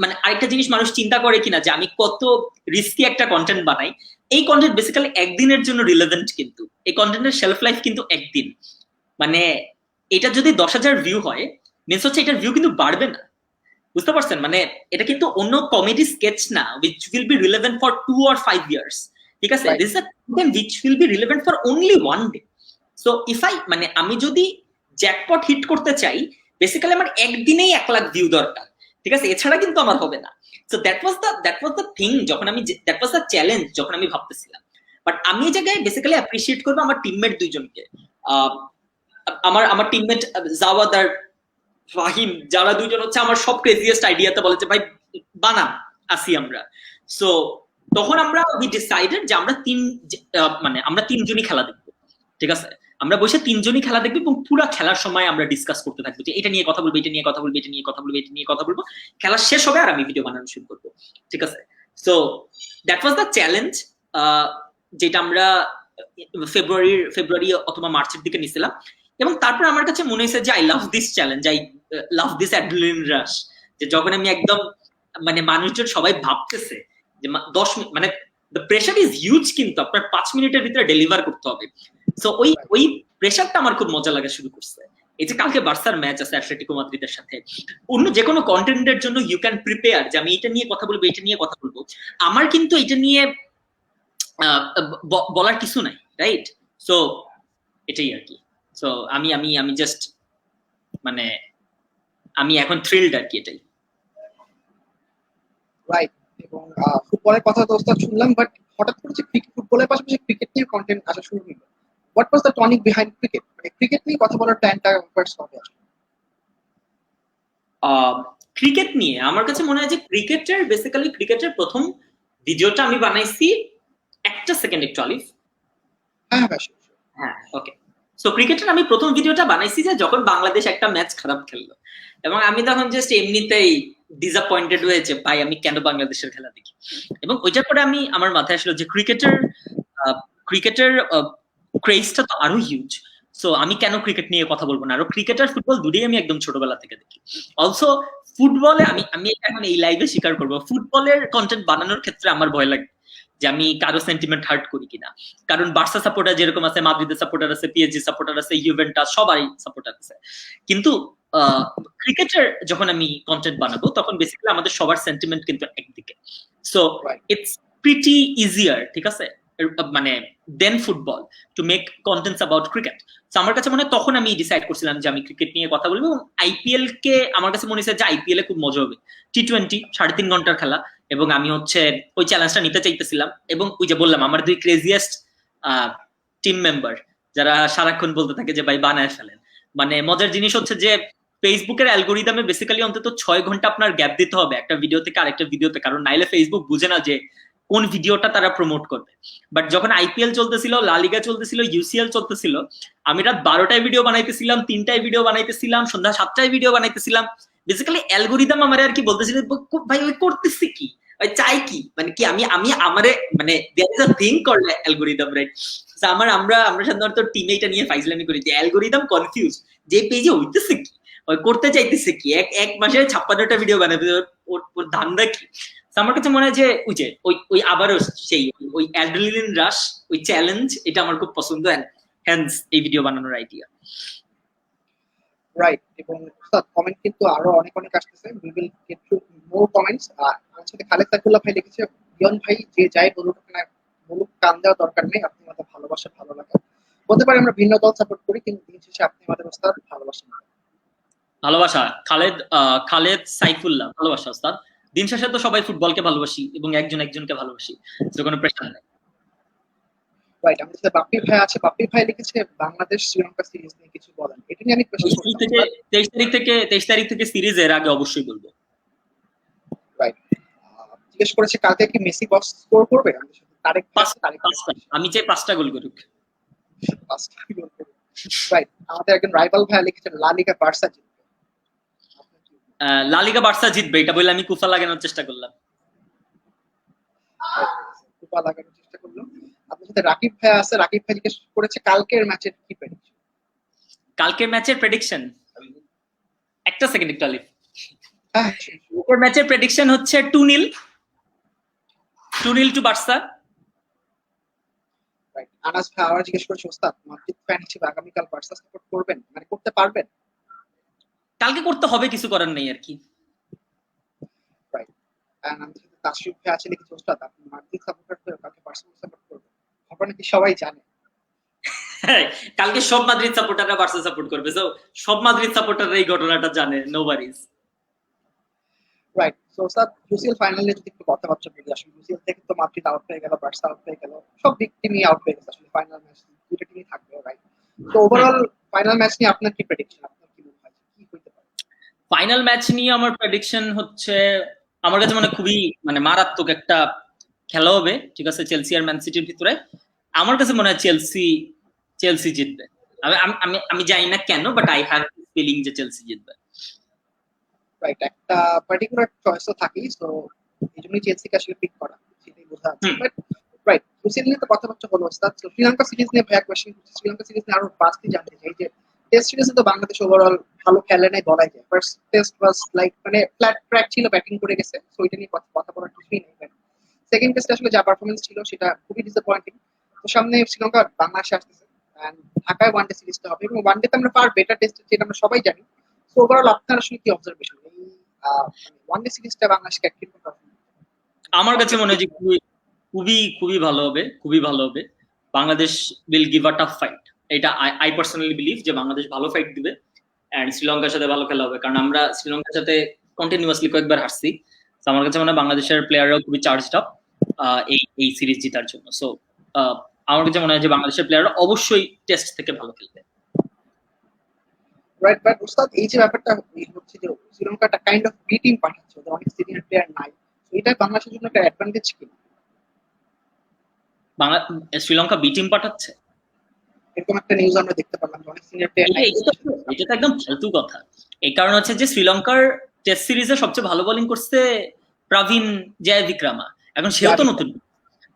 Speaker 2: মানে আরেকটা জিনিস মানুষ চিন্তা করে কিনা যে আমি কত রিস্কি একটা কন্টেন্ট বানাই। এই কন্টেন্ট বেসিক্যালি একদিনের জন্য রিলেভেন্ট, কিন্তু এই কন্টেন্টের শেলফ লাইফ কিন্তু একদিন। মানে এটা যদি 10,000 ভিউ হয়, মিনস হচ্ছে এটার ভিউ কিন্তু বাড়বে না, বুঝতে পারছেন? মানে এটা কিন্তু অন্য কমেডি স্কেচ না which will be relevant for 2 or 5 years, ঠিক আছে? This is a content which will be relevant for only one day. So if I মানে আমি যদি জ্যাকপট হিট করতে চাই, বেসিক্যালি আমার একদিনেই 1 লাখ ভিউ দরকার, ঠিক আছে, এছাড়া কিন্তু আমার হবে না। So that was the thing, যখন আমি দ্যাট ওয়াজ দ্য চ্যালেঞ্জ যখন আমি ভাবতেছিলাম। বাট আমি এই জায়গায় বেসিক্যালি অ্যাপ্রিশিয়েট করবো আমার টিমমেট দুইজনকে, আমার টিমমেট জাওয়াদ আর ফাহিম, যারা দুইজন হচ্ছে আমার সব ক্রেজিয়েস্ট আইডিয়াতে বলে যে ভাই বানা আসি আমরা। সো তখন আমরা উই ডিসাইডেড যে আমরা তিনজনই খেলা দেখবো, ঠিক আছে, আমরা বসে তিনজনই খেলা দেখবো এবং পুরো খেলার সময় আমরা ডিসকাস করতে থাকবো যে এটা নিয়ে কথা বলবো, এটা নিয়ে কথা বলবো, এটা নিয়ে কথা বলবো, এটা নিয়ে কথা বলবো। খেলা শেষ হবে আর আমি ভিডিও বানানো শুরু করবো, ঠিক আছে। So that was the challenge, যেটা আমরা ফেব্রুয়ারি অথবা মার্চের দিকে নিছিলাম। এবং তারপর আমার কাছে মনে হয়েছে যে I love this challenge, I love this adrenaline rush, যে যখন আমি একদম মানে মানুষজন সবাই ভাবতেছে যে 10 মিনিট, মানে দ্য প্রেশার ইজ হিউজ, কিন্তু আপনার 5 মিনিটের ভিতরে ডেলিভার করতে হবে। সো ওই প্রেশারটা আমার খুব মজা লাগা শুরু করছে। এই যে কালকে বার্সার ম্যাচ আছে অ্যাটলেটিকো মাদ্রিদের সাথে, অন্য যে কোনো কন্টেন্টের জন্য ইউ ক্যান প্রিপেয়ার যে আমি এটা নিয়ে কথা বলবো, এটা নিয়ে কথা বলবো। আমার কিন্তু এটা নিয়ে বলার কিছু নাই, রাইট? সো এটাই আর কি। সো আমি জাস্ট মানে আমি এখন থ্রিলড আর কি, এটাই।
Speaker 1: রাইট। এবং ফুটবলের কথা তো ওস্তাদ শুনলাম, বাট হঠাৎ করে যে ফুটবলের পাশাপাশি ক্রিকেট নিয়ে কন্টেন্ট আসা শুরু হলো, what was the tonic behind cricket? মানে ক্রিকেট নিয়ে কথা বলার প্ল্যানটা ফার্স্ট হবে আসলে?
Speaker 2: ক্রিকেট নিয়ে আমার কাছে মনে হয় যে ক্রিকেটের প্রথম ভিডিওটা আমি বানাইছি, একটা সেকেন্ড একটু আলিফ। হ্যাঁ, ওকে। সো ক্রিকেটের আমি প্রথম ভিডিওটা বানাইছি যে যখন বাংলাদেশ একটা ম্যাচ খারাপ খেললো, এবং আমি তখন জাস্ট এমনিতেই ডিসঅ্যাপয়েন্টেড হয়েছে ভাই আমি কেন বাংলাদেশের খেলা দেখি। এবং ওইটার পরে আমার মাথায় আসলো যে ক্রিকেটের ক্রেজটা তো আরো হিউজ। সো আমি কেন ক্রিকেট নিয়ে কথা বলবো না? আর ক্রিকেট আর ফুটবল দুটোই আমি একদম ছোটবেলা থেকে দেখি। অলসো ফুটবলে আমি এখন এই লাইভে স্বীকার করবো, ফুটবলের কন্টেন্ট বানানোর ক্ষেত্রে আমার ভয় লাগে যে আমি কারো সেন্টিমেন্ট হার্ট করি কিনা। কারণ বার্সা সাপোর্টার যেরকম আছে, মাদ্রিদের সাপোর্টার আছে, পিএসজি সাপোর্টার আছে, ইউভেন্টাস, সবাই সাপোর্টার আছে। কিন্তু ক্রিকেটের যখন আমি কন্টেন্ট বানাবো তখন বেসিক্যালি আমাদের সবার সেন্টিমেন্ট কিন্তু একদিকে। সো ইটস প্রিটি ইজিয়ার, ঠিক আছে, মানে then football to make contents about cricket. So আমার কাছে মনে হয় তখন আমি ডিসাইড করছিলাম যে আমি ক্রিকেট নিয়ে কথা বলবো। এবং আইপিএল কে আমার কাছে মনে হয়েছে যে আইপিএল এ খুব মজা হবে, T20 3.5 ঘন্টার খেলা, এবং আমি হচ্ছে ওই চ্যালেঞ্জটা নিতে চাইতেছিলাম। এবং ওই যে বললাম আমার দুই ক্রেজিয়েস্ট টিম মেম্বার যারা সারাক্ষণ বলতে থাকে যে ভাই বানায় ফেলেন। মানে মজার জিনিস হচ্ছে যে ফেসবুকের অ্যালগোরিদমে বেসিক্যালি অন্তত 6 ঘন্টা আপনার গ্যাপ দিতে হবে একটা ভিডিও থেকে আরেকটা ভিডিওতে, কারণ নাইলে ফেসবুক বুঝে না যে কোন ভিডিওটা তারা প্রমোট করবে। বাট যখন আইপিএল চলতেছিল, লা লিগা চলতেছিল, ইউসিএল চলতেছিল, আমি রাত 12টায় ভিডিও বানাইতেছিলাম, 3টায় ভিডিও বানাইতেছিলাম, সন্ধ্যা 7টায় ভিডিও বানাইতেছিলাম। বেসিক্যালি অ্যালগোরিদম আমার আর কি বলতেছিল ভাই ওই করতেছি কি, ওই চাই কি, মানে কি আমি আমারে মানে there is a thing called algorithm, right? আমরা সাধারণত টিমে এটা নিয়ে ফাইজলামি করি যে অ্যালগোরিদম কনফিউজ, যে পেজে হইতেছে কি, ওই করতে চাইতেছে কি, এক মাসে 56টা ভিডিও বানাবে, ওর ধান্দা কি? আমার কাছে মনে হয় যে ওই আবারও সেই ওই অ্যাড্রিনালিন রাশ, ওই চ্যালেঞ্জ, এটা আমার খুব পছন্দ, হেন্স এই ভিডিও বানানোর আইডিয়া।
Speaker 1: রাইট। এবং কমেন্ট কিন্তু আরো অনেক আসতেছে, we will get to more comments. আমার সাথে খালেদ সাইফুল্লাহ ভাই লিখেছে, ইয়ন ভাই যে যাই বলুক না বলুক, কান দেওয়া দরকার নেই, আপনি আমাদের ভালোবাসা ভালো লাগে। বলতে পারি আমরা ভিন্ন দল সাপোর্ট করি, কিন্তু দিন শেষে আপনি আমাদের ওস্তাদ,
Speaker 2: ভালোবাসা। খালেদ সাইফুল্লাহ, ভালোবাসা ওস্তাদ। দিন শেষে তো সবাই ফুটবলকে ভালোবাসি এবং একজনকে ভালোবাসি, কোনো প্রেশার নেই।
Speaker 1: রাইট। আমাদের সাথে বাপ্পি ভাই আছে, বাপ্পি ভাই লিখেছে বাংলাদেশ শ্রীলঙ্কা সিরিজ নিয়ে কিছু বলেন। এটা নিয়ে আমি
Speaker 2: 23 তারিখ থেকে সিরিজের আগে অবশ্যই বলবো।
Speaker 1: রাইট। জিজ্ঞেস করেছে কালকে কি মেসি বক্স স্কোর করবে?
Speaker 2: আমি চাই 5টা গোল করুক।
Speaker 1: 5টা গোল করুক। রাইট। আমাদের একজন রাইভাল ভাই লিখেছেন লা লিগা বার্সা জিতবে।
Speaker 2: লা লিগা বার্সা জিতবে এটা বলে আমি কুফা লাগানোর চেষ্টা করলাম।
Speaker 1: কুপা লাগানোর চেষ্টা করলো। আপনার সাথে রাকিব ভাই আছে, রাকিব ভাই জিজ্ঞেস করেছে কালকের ম্যাচের কি প্রেডিকশন।
Speaker 2: কালকের ম্যাচের প্রেডিকশন, একটা সেকেন্ড একটু আলিফ।
Speaker 1: হ্যাঁ,
Speaker 2: কালকের ম্যাচের প্রেডিকশন হচ্ছে 2-0 টু বার্সা।
Speaker 1: রাইট। আনাস ভাই আবার জিজ্ঞেস করেছে ওস্তাদ মাদ্রিদ ফ্যান হিসেবে আগামীকাল বার্সা সাপোর্ট করবেন, মানে করতে পারবেন?
Speaker 2: কালকে করতে হবে, কিছু করার নেই আর কি।
Speaker 1: রাইট। এন্ড আমাদের সাথে তাসরিফ ভাই আছে লিখেছে ওস্তাদ আপনি মাদ্রিদ সাপোর্টার হয়ে কালকে বার্সেলোনা সাপোর্ট করবেন, ঘটনা কি সবাই জানে?
Speaker 2: কালকে সব মাদ্রিদ সাপোর্টাররা বার্সা সাপোর্ট করবে, সো সব মাদ্রিদ সাপোর্টাররা এই ঘটনাটা জানে, নোবডিজ।
Speaker 1: রাইট। সো ওস্তাদ ইউসিএল ফাইনালে যদি একটু কথাবার্তা বলি, আসলে ইউসিএল থেকে তো মাদ্রিদ আউট হয়ে গেল, বার্সা আউট হয়ে গেল, সব বিগ টিমই আউট হয়ে গেছে, আসলে ফাইনাল ম্যাচ দুটো টিমই থাকবে, রাইট? তো ওভারঅল ফাইনাল ম্যাচ নিয়ে আপনার কি প্রেডিকশন, আপনার কি মনে হয় কি হইতে পারে?
Speaker 2: ফাইনাল ম্যাচ নিয়ে আমার প্রেডিকশন হচ্ছে, আমার কাছে মানে খুবই মানে মারাত্মক একটা খেলা হবে, ঠিক আছে, চেলসি আর ম্যান সিটির ভিতরে। আমার কাছে মনে হয় চেলসি জিতবে। আমি জানি না কেন, বাট আই হ্যাভ ফিলিং যে চেলসি জিতবে।
Speaker 1: রাইট। একটা পার্টিকুলার চয়েসও থাকেই, সো এই জন্যই চেলসিকে আসলে পিক করা, সেটাই বোঝা যাচ্ছে। বাট রাইট, ইউসিএল নিয়ে তো কথাবার্তা হলো ওস্তাদ। তো শ্রীলঙ্কা সিরিজ নিয়ে ভাইয়া কোয়েশ্চেন করছে, শ্রীলঙ্কা সিরিজ নিয়ে আরো বাড়তি জানতে চাই যে টেস্ট সিরিজে তো বাংলাদেশ ওভারঅল ভালো খেলে নাই বলাই যায়, ফার্স্ট টেস্ট ওয়াজ লাইক মানে ফ্ল্যাট ট্র্যাক ছিল, ব্যাটিং করে গেছে, সো এটা নিয়ে কথা বলার কিছুই নেই। সেকেন্ড টেস্টে আসলে যা পারফরমেন্স ছিল সেটা খুবই ডিসঅ্যাপয়েন্টিং। তো সামনে শ্রীলঙ্কা বাংলাদেশে আসতেছে, ঢাকায় ওয়ানডে সিরিজটা হবে, এবং ওয়ানডেতে আমরা পার বেটার টেস্ট যেটা আমরা সবাই জানি। তো ওভারঅল আপনার আসলে কি অবজারভেশন এই ওয়ানডে সিরিজটা বাংলাদেশকে কিরকম পারফরমেন্স?
Speaker 2: আমার কাছে মনে হয় যে খুবই খুবই ভালো হবে, খুবই ভালো হবে। Bangladesh will give a tough fight, এটা আই পার্সোনালি বিলিভ যে বাংলাদেশ ভালো ফাইট দিবে এন্ড শ্রীলঙ্কার সাথে ভালো খেলা হবে, কারণ আমরা শ্রীলঙ্কার সাথে কন্টিনিউয়াসলি কয়েকবার হারছি। তো আমার কাছে মনে হয় বাংলাদেশের প্লেয়াররাও খুবই চার্জড আপ এই সিরিজ জেতার জন্য। সো আমার কাছে মনে হয় যে বাংলাদেশের প্লেয়াররা অবশ্যই টেস্ট থেকে ভালো খেলবে।
Speaker 1: রাইট। বাট ওস্তাদ এই যে ব্যাপারটা হচ্ছে যে শ্রীলঙ্কাটা কাইন্ড অফ বি টিম পাঠাচ্ছে, ওদের অনেক সিনিয়র প্লেয়ার নাই, তো এটা বাংলাদেশের জন্য একটা অ্যাডভান্টেজ কি?
Speaker 2: শ্রীলঙ্কা বি টিম পাঠাচ্ছে,
Speaker 1: এরকম একটা নিউজ আমরা দেখতে পেলাম যে অনেক সিনিয়র প্লেয়ার নাই।
Speaker 2: এটা তো একদম ফালতু কথা। এই কারণ হচ্ছে যে শ্রীলঙ্কার টেস্ট সিরিজে সবচেয়ে ভালো বোলিং করছে প্রবীণ জয়বিক্রমা, এখন সেও তো নতুন,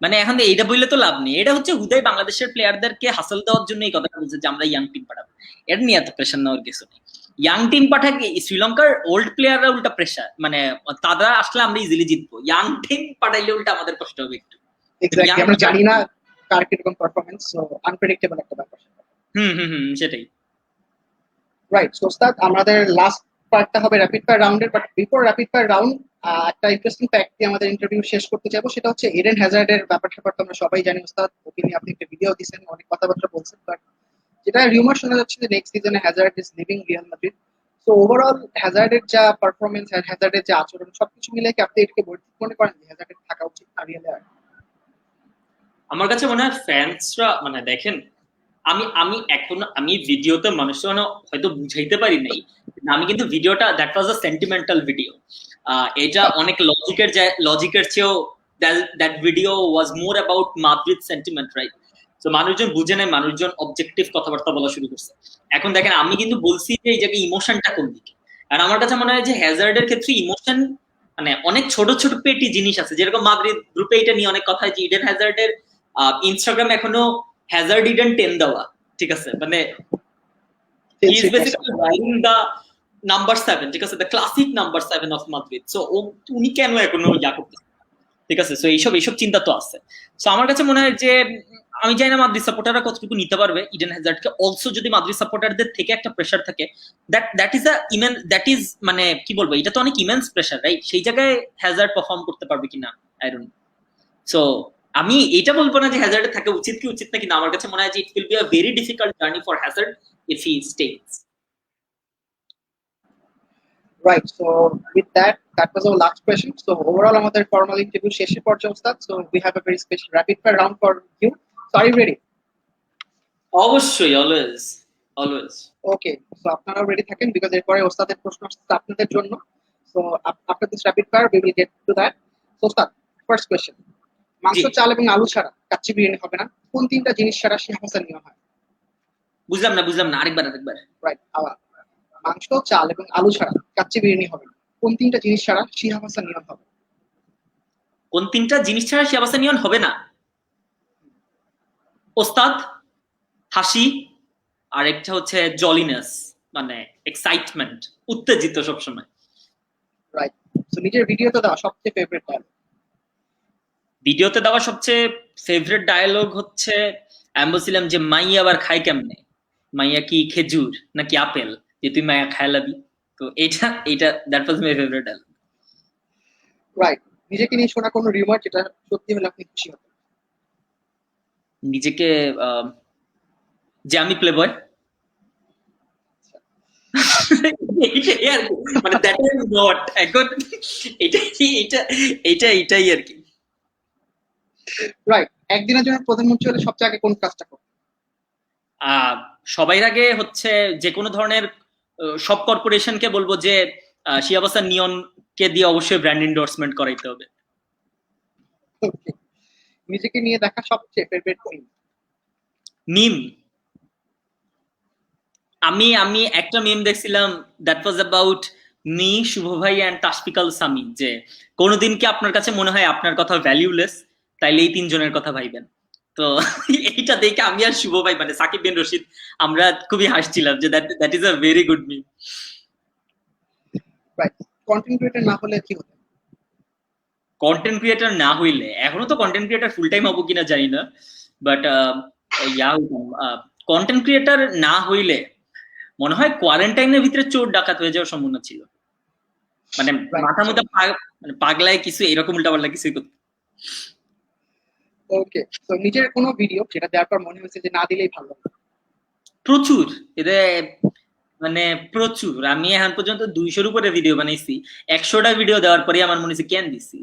Speaker 2: মানে এখন এইটা বললে তো লাভ নেই। এটা হচ্ছে হুদাই বাংলাদেশের প্লেয়ারদেরকে হাসল দেওয়ার জন্য এই কথাটা বলছে যে আমরা ইয়াং টিম পাঠাবো, এটা নিয়ে এত প্রেশার নেওয়ার কিছু নেই। ইয়াং টিম পাঠাকে শ্রীলঙ্কার ওল্ড প্লেয়াররা উল্টা প্রেশার, মানে তারা আসলে আমরা ইজিলি জিতবো, ইয়াং টিম পাঠাইলে উল্টা আমাদের কষ্ট হবে একটু।
Speaker 1: এক্স্যাক্টলি, আমরা জানি না কার কিরকম পারফরম্যান্স, সো আনপ্রেডিক্টেবল একটা ব্যাপার।
Speaker 2: সেটাই।
Speaker 1: রাইট। সো ওস্তাদ আমাদের লাস্ট পার্টটা হবে র্যাপিড ফায়ার রাউন্ডের, but before rapid fire round একটা ইন্টারেস্টিং ফ্যাক্ট দিয়ে আমাদের ইন্টারভিউ শেষ করতে চাইবো, সেটা হচ্ছে এডেন হ্যাজার্ডের ব্যাপারটা আমরা সবাই জানি ওস্তাদ, ওকে নিয়ে আপনি একটা ভিডিও দিয়েছেন, অনেক কথাবার্তা বলছেন, বাট যেটা রিউমার শোনা যাচ্ছে যে নেক্সট সিজনে Hazard is leaving Real Madrid. So overall হ্যাজার্ডের যা পারফরমেন্স আর হ্যাজার্ডের যা আচরণ সবকিছু মিলে কি আপনি এটাকে বৈধ মনে করেন যে হ্যাজার্ডের থাকা উচিত না রিয়ালে? আর
Speaker 2: আমার কাছে মনে হয় ফ্যান্সরা মানে দেখেন, আমি ভিডিওতে মানুষজন হয়তো বুঝাইতে পারি নাই, আমি কিন্তু ভিডিওটা that was a sentimental video, এটা অনেক লজিকের চেয়েও that video was more about Madrid sentiment, right? তো মানুষজন বুঝে নেয়, মানুষজন অবজেক্টিভ কথাবার্তা বলা শুরু করছে। এখন দেখেন আমি কিন্তু বলছি যে এই জায়গায় ইমোশনটা কোন দিকে, আর আমার কাছে মনে হয় যে হ্যাজার্ডের ক্ষেত্রে ইমোশন মানে অনেক ছোট ছোট পেটি জিনিস আছে, যেরকম মাদ্রিদ গ্রুপে এটা নিয়ে অনেক কথা যে ইডেন হ্যাজার্ডের ইনস্টাগ্রাম এখনো হ্যাজার্ড ইডেন 10 দেওয়া, ঠিক আছে, মানে he is basically riding the number 7, ঠিক আছে, the classic number 7 of Madrid. So উনি কেন এখনো ইয়া করতেছেন, ঠিক আছে? সো এইসব চিন্তা তো আছে। সো আমার কাছে মনে হয় যে আমি জানি না মাদ্রিদ সাপোর্টাররা কতটুকু নিতে পারবে ইডেন হ্যাজার্ডকে, অলসো যদি মাদ্রিদ সাপোর্টারদের থেকে একটা প্রেশার থাকে, দ্যাট ইজ মানে কি বলবো, এটা তো অনেক ইমেন্স প্রেশার, রাইট? সেই জায়গায় হ্যাজার্ড পারফর্ম করতে পারবে কিনা আই ডোন্ট নো। সো আমি এটা বলবো না যে হ্যাজার্ডে থাকা উচিত কি উচিত না, কিন্তু আমার কাছে মনে হয় যে it will be a very difficult journey for Hazard if he stays.
Speaker 1: Right. So with that, that was our last question. So overall, আমাদের formal interview শেষের পর্যায়ে ওস্তাদ. So we have a very special rapid fire round for you. So are you ready?
Speaker 2: অবশ্যই, always.
Speaker 1: Okay. So আপনারাও ready থাকেন because এরপরে ওস্তাদের প্রশ্ন আসছে আপনাদের জন্য. So after this rapid fire, we will get to that. So ওস্তাদ, first question. মাংস, চাল এবং আলু ছাড়া কাচ্চি বিরিয়ানি হবে না। কোন তিনটা জিনিস ছাড়া শিহাব হাসান নেওয়া হয়?
Speaker 2: বুঝলাম না, আরেকবার।
Speaker 1: Right. মাংস, চাল এবং আলু ছাড়া কাচ্চি বিরিয়ানি হবে না। কোন তিনটা জিনিস ছাড়া শিহাব হাসান নিয়ন হবে?
Speaker 2: কোন তিনটা জিনিস ছাড়া শিহাব হাসান নিয়ন হবে না? ওস্তাদ, হাসি, আর একটা হচ্ছে জলিনেস, মানে এক্সাইটমেন্ট, উত্তেজিত সবসময়।
Speaker 1: রাইট। সো নিজের ভিডিওতে দেওয়া সবচেয়ে ফেভারিট ডায়লগ?
Speaker 2: ভিডিওতে দেওয়া সবচেয়ে ফেভারিট ডায়লগ হচ্ছে আমি বলছিলাম যে মাইয়া আবার খায় কেমনে, মাইয়া কি খেজুর নাকি আপেল, যে তুই মাইয়া খাইলাবি। তো এটা that was my favourite dialogue.
Speaker 1: Right. নিজেকে নিয়ে শোনা কোনো রিউমার যেটা সত্যি হলে আপনি খুশি হতেন?
Speaker 2: নিজেকে যে আমি প্লেবয়, এইটাই আর কি, মানে দ্যাট ইজ নট এখন এইটাই আর কি।
Speaker 1: রাইট। একদিনের জন্য প্রধানমন্ত্রী হলে সবচেয়ে আগে কোন কাজটা করবেন?
Speaker 2: সবাই আগে হচ্ছে যে কোনো ধরনের সব কর্পোরেশনকে বলবো যে শিহাব হাসান নিয়নকে দিয়ে অবশ্যই ব্র্যান্ড এন্ডোর্সমেন্ট করাইতে হবে।
Speaker 1: Okay. নিজেকে নিয়ে দেখা সবচেয়ে ফেভারিট
Speaker 2: মিম, আমি একটা মিম দেখছিলাম, দ্যাট ওয়াজ অ্যাবাউট মি, শুভ ভাই এন্ড তাশফিকাল সামি, যে কোনোদিন কি আপনার কাছে মনে হয় আপনার কথা ভ্যালুলেস, তাইলে এই তিনজনের কথা ভাইবেন। তো এইটা দেখে আমি আর শুভ ভাই, মানে সাকিব বিন রশিদ, আমরা খুবই হাসছিলাম যে that is a very good meme.
Speaker 1: Right. Content creator না হলে কি হতো?
Speaker 2: কন্টেন্ট ক্রিয়েটর না হইলে, এখনো তো কন্টেন্ট ক্রিয়েটর ফুল টাইম হবো কিনা জানি না, বাট কন্টেন্ট ক্রিয়েটর না হইলে মনে হয় কোয়ারেন্টাইনের ভিতরে চোর ডাকাত হয়ে যাওয়ার সম্ভাবনা ছিল, মানে মাথার মধ্যে মানে পাগলায় কিছু এরকম উল্টাপাল্টা কিছুই করতে।
Speaker 1: ওকে। তো নিজের কোনো ভিডিও যেটা দেওয়ার পর মনে হয়েছে যে না দিলেই ভালো?
Speaker 2: প্রচুর, এতে মানে প্রচুর। আমি এখন পর্যন্ত 200-র উপরে ভিডিও বানাইছি, 100টা ভিডিও দেওয়ার পরে আমার মনে হচ্ছে কেন দিছি।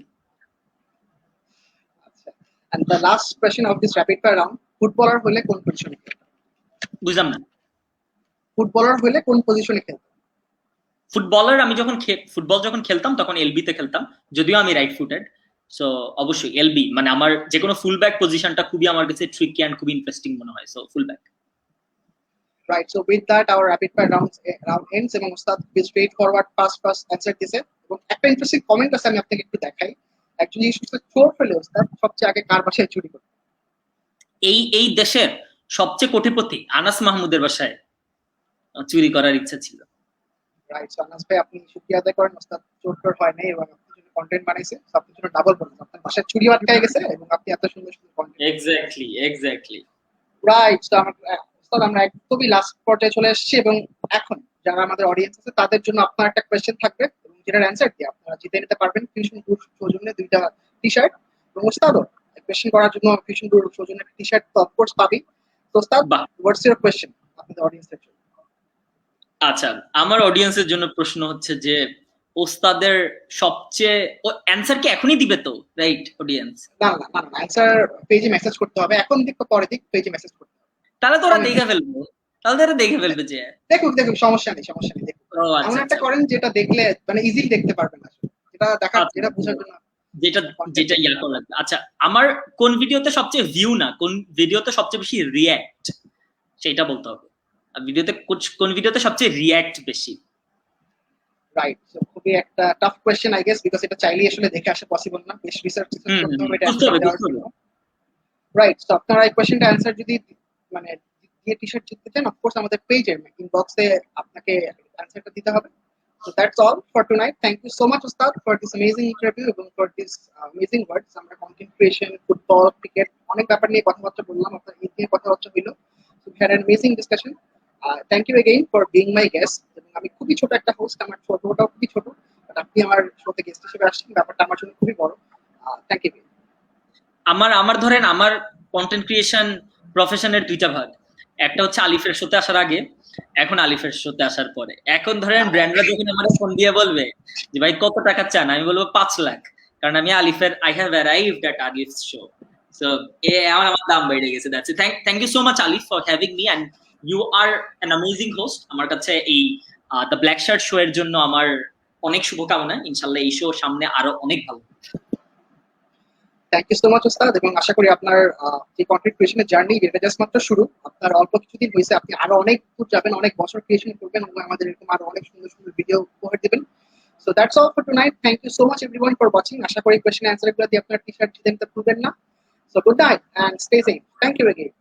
Speaker 1: আচ্ছা। And the last question of this rapid fire round, footballer হলে কোন পজিশনে খেলতেন?
Speaker 2: বুঝলাম না।
Speaker 1: ফুটবলার হলে কোন পজিশনে খেলতেন?
Speaker 2: ফুটবলার, আমি যখন ফুটবল যখন খেলতাম তখন এলবি তে খেলতাম, যদিও আমি রাইট ফুটেড। সো অবশ্যই এলবি, মানে আমার যে কোনো ফুল ব্যাক পজিশনটা খুবই আমার কাছে ট্রিকি এন্ড খুবই ইন্টারেস্টিং মনে হয়, so full back.
Speaker 1: Right. So with that our rapid fire round ends, এবং ওস্তাদ স্ট্রেট ফরওয়ার্ড ফাস্ট অ্যানসার দিয়েছে। এবং একটা ইন্টারেস্টিং কমেন্ট আছে, আমি আপনাকে একটু দেখাই। একজন জিজ্ঞেস করছে চোর হলে ওস্তাদ সবচেয়ে আগে কার বাসায় চুরি করতেন?
Speaker 2: এই দেশের সবচেয়ে কোটিপতি আনাস মাহমুদের বাসায় চুরি করার ইচ্ছা ছিল।
Speaker 1: রাইট। সো আনাস ভাই, আপনি শুকরিয়া আদায় করেন, ওস্তাদ চোর হয় নাই এবং আপনার জন্য কন্টেন্ট বানাইছে। সো আপনার জন্য ডাবল বোনাস, আপনার বাসায় চুরি আটকায় গেছে এবং আপনি এত সুন্দর সুন্দর কন্টেন্ট।
Speaker 2: এক্স্যাক্টলি।
Speaker 1: রাইট। তো আমরা একদমই লাস্ট পর্যায়ে চলে এসেছি, এবং এখন যারা আমাদের অডিয়েন্স আছে তাদের জন্য আপনার একটা কোয়েশ্চেন থাকবে, এবং যেটার অ্যান্সার দিয়ে আপনারা জিতে নিতে পারবেন ফিউশন গ্রুপ সৌজন্যে 2টা টি-শার্ট। এবং ওস্তাদও কোয়েশ্চেন করার জন্য ফিউশন গ্রুপ সৌজন্যে টি-শার্ট তো অফকোর্স পাবি। তো ওস্তাদ, হোয়াটস ইওর কোয়েশ্চেন আপনাদের অডিয়েন্সের জন্য?
Speaker 2: আচ্ছা, আমার অডিয়েন্সের জন্য প্রশ্ন হচ্ছে যে ওস্তাদের সবচেয়ে অ্যান্সার কি এখনই দিবে তো, রাইট অডিয়েন্স?
Speaker 1: না না না, অ্যান্সার পেজে মেসেজ করতে হবে, এখন দিক পরে দিক, পেজে মেসেজ করতে হবে।
Speaker 2: তাহলে তো ওরা দেখে ফেলবে, যে
Speaker 1: দেখুক সমস্যা নেই এমন একটা করেন যেটা দেখলে মানে ইজিলি দেখতে পারবেন, আসলে যেটা দেখা যেটা বোঝার জন্য
Speaker 2: যেটা ইয়া করা লাগবে। আচ্ছা, আমার কোন ভিডিওতে সবচেয়ে ভিউ না, কোন ভিডিওতে সবচেয়ে বেশি রিয়্যাক্ট, সেটা বলতে হবে। ভিডিওতে কোন ভিডিওতে সবচেয়ে রিয়্যাক্ট বেশি?
Speaker 1: রাইট। সো খুবই একটা tough question I guess, because এটা চাইলেই আসলে দেখে আসা পসিবল না, বেশ রিসার্চ করতে হবে এটা অ্যানসার দেওয়ার জন্য। রাইট। সো আপনারা এই কোশ্চেনটা অ্যানসার যদি মানে দিয়ে টি-শার্ট জিততে চান, অফকোর্স আমাদের পেজের ইনবক্সে আপনাকে অ্যানসারটা দিতে হবে। So that's all for tonight. Thank you so much, Ustad, for this amazing interview এবং for this amazing words. আমরা কন্টেন্ট ক্রিয়েশন, ফুটবল, ক্রিকেট অনেক ব্যাপার নিয়ে কথাবার্তা বললাম, আপনার এই নিয়ে কথাবার্তা হইলো। So we had an amazing discussion. Thank you again for being my guest. এবং আমি খুবই ছোট একটা হোস্ট, আমার ছোটটাও খুবই ছোট, বাট আপনি আমার শোতে গেস্ট হিসেবে আসছেন, ব্যাপারটা আমার জন্য খুবই বড়। Thank you.
Speaker 2: আমার ধরেন আমার কন্টেন্ট ক্রিয়েশন প্রফেশনের 2টা ভাগ। একটা হচ্ছে আলিফের শোতে আসার আগে, এখন আলিফের শোতে আসার পরে। এখন ধরেন ব্র্যান্ডরা যখন আমার ফোন দিয়ে বলবে যে ভাই কত টাকা চান, আমি বলবো 5 লাখ, কারণ আমি আলিফের I have arrived at Alif show. So আমার দাম বেড়ে গেছে। That's it. Thank you so much Alif for having me, and you are an amazing host. আমার কাছে এই দ্য ব্ল্যাক শার্ট শো এর জন্য আমার অনেক শুভকামনা। ইনশাআল্লাহ এই শো সামনে আরো অনেক ভালো।
Speaker 1: থ্যাংক ইউ সো মাচ ওস্তাদ, এবং আশা করি আপনার যে কন্টেন্ট ক্রিয়েশনের জার্নি এটা জাস্ট মাত্র শুরু। আপনার অল্প কিছুদিন হয়েছে, আপনি আরো অনেক দূর যাবেন, অনেক বছর ক্রিয়েশন করবেন এবং আমাদের এরকম আরো অনেক সুন্দর সুন্দর ভিডিও উপহার দিবেন। So that's all for tonight. Thank you so much everyone for watching. আশা করি কোয়েশ্চেন অ্যান্সার গুলো দিয়ে আপনার টি-শার্ট জিতে নিতে ভুলবেন না। So good night and stay safe. Thank you again.